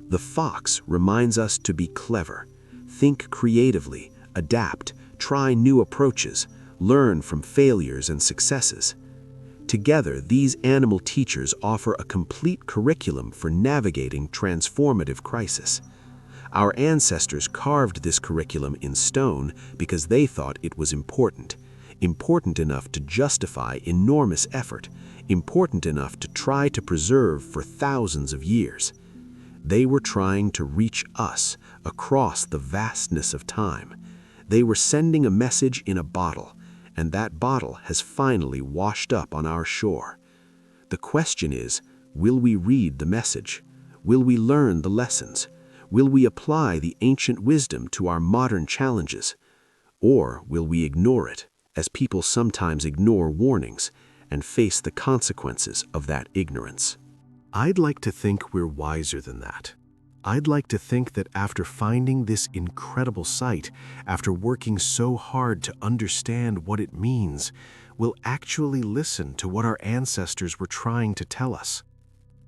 The fox reminds us to be clever. Think creatively, adapt, try new approaches, learn from failures and successes. Together, these animal teachers offer a complete curriculum for navigating transformative crisis. Our ancestors carved this curriculum in stone because they thought it was important enough to justify enormous effort, important enough to try to preserve for thousands of years. They were trying to reach us across the vastness of time. They were sending a message in a bottle, and that bottle has finally washed up on our shore. The question is, will we read the message? Will we learn the lessons? Will we apply the ancient wisdom to our modern challenges? Or will we ignore it, as people sometimes ignore warnings, and face the consequences of that ignorance? I'd like to think we're wiser than that. I'd like to think that after finding this incredible sight, after working so hard to understand what it means, we'll actually listen to what our ancestors were trying to tell us.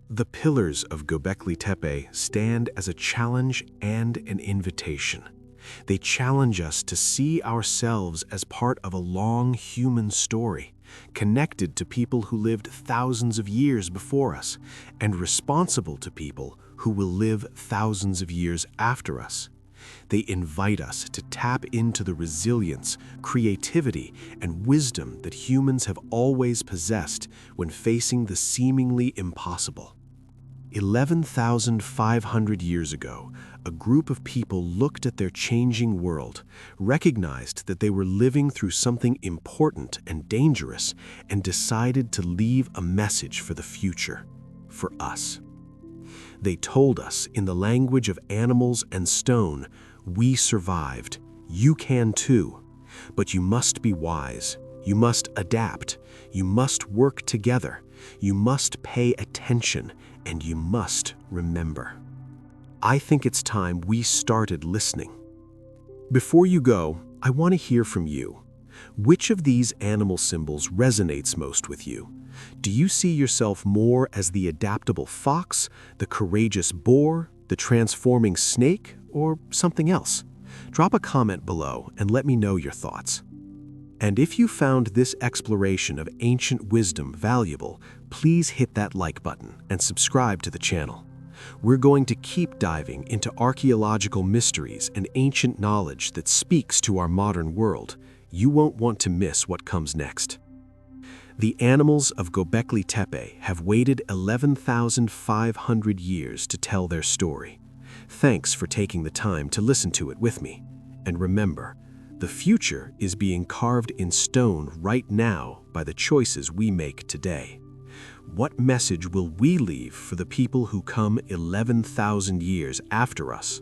The pillars of Göbekli Tepe stand as a challenge and an invitation. They challenge us to see ourselves as part of a long human story, connected to people who lived thousands of years before us, and responsible to people who will live thousands of years after us. They invite us to tap into the resilience, creativity, and wisdom that humans have always possessed when facing the seemingly impossible. 11,500 years ago, a group of people looked at their changing world, recognized that they were living through something important and dangerous, and decided to leave a message for the future, for us. They told us in the language of animals and stone, "We survived. You can too. But you must be wise. You must adapt. You must work together. You must pay attention, and you must remember." I think it's time we started listening. Before you go, I want to hear from you. Which of these animal symbols resonates most with you? Do you see yourself more as the adaptable fox, the courageous boar, the transforming snake, or something else? Drop a comment below and let me know your thoughts. And if you found this exploration of ancient wisdom valuable, please hit that like button and subscribe to the channel. We're going to keep diving into archaeological mysteries and ancient knowledge that speaks to our modern world. You won't want to miss what comes next. The animals of Göbekli Tepe have waited 11,500 years to tell their story. Thanks for taking the time to listen to it with me. And remember, the future is being carved in stone right now by the choices we make today. What message will we leave for the people who come 11,000 years after us?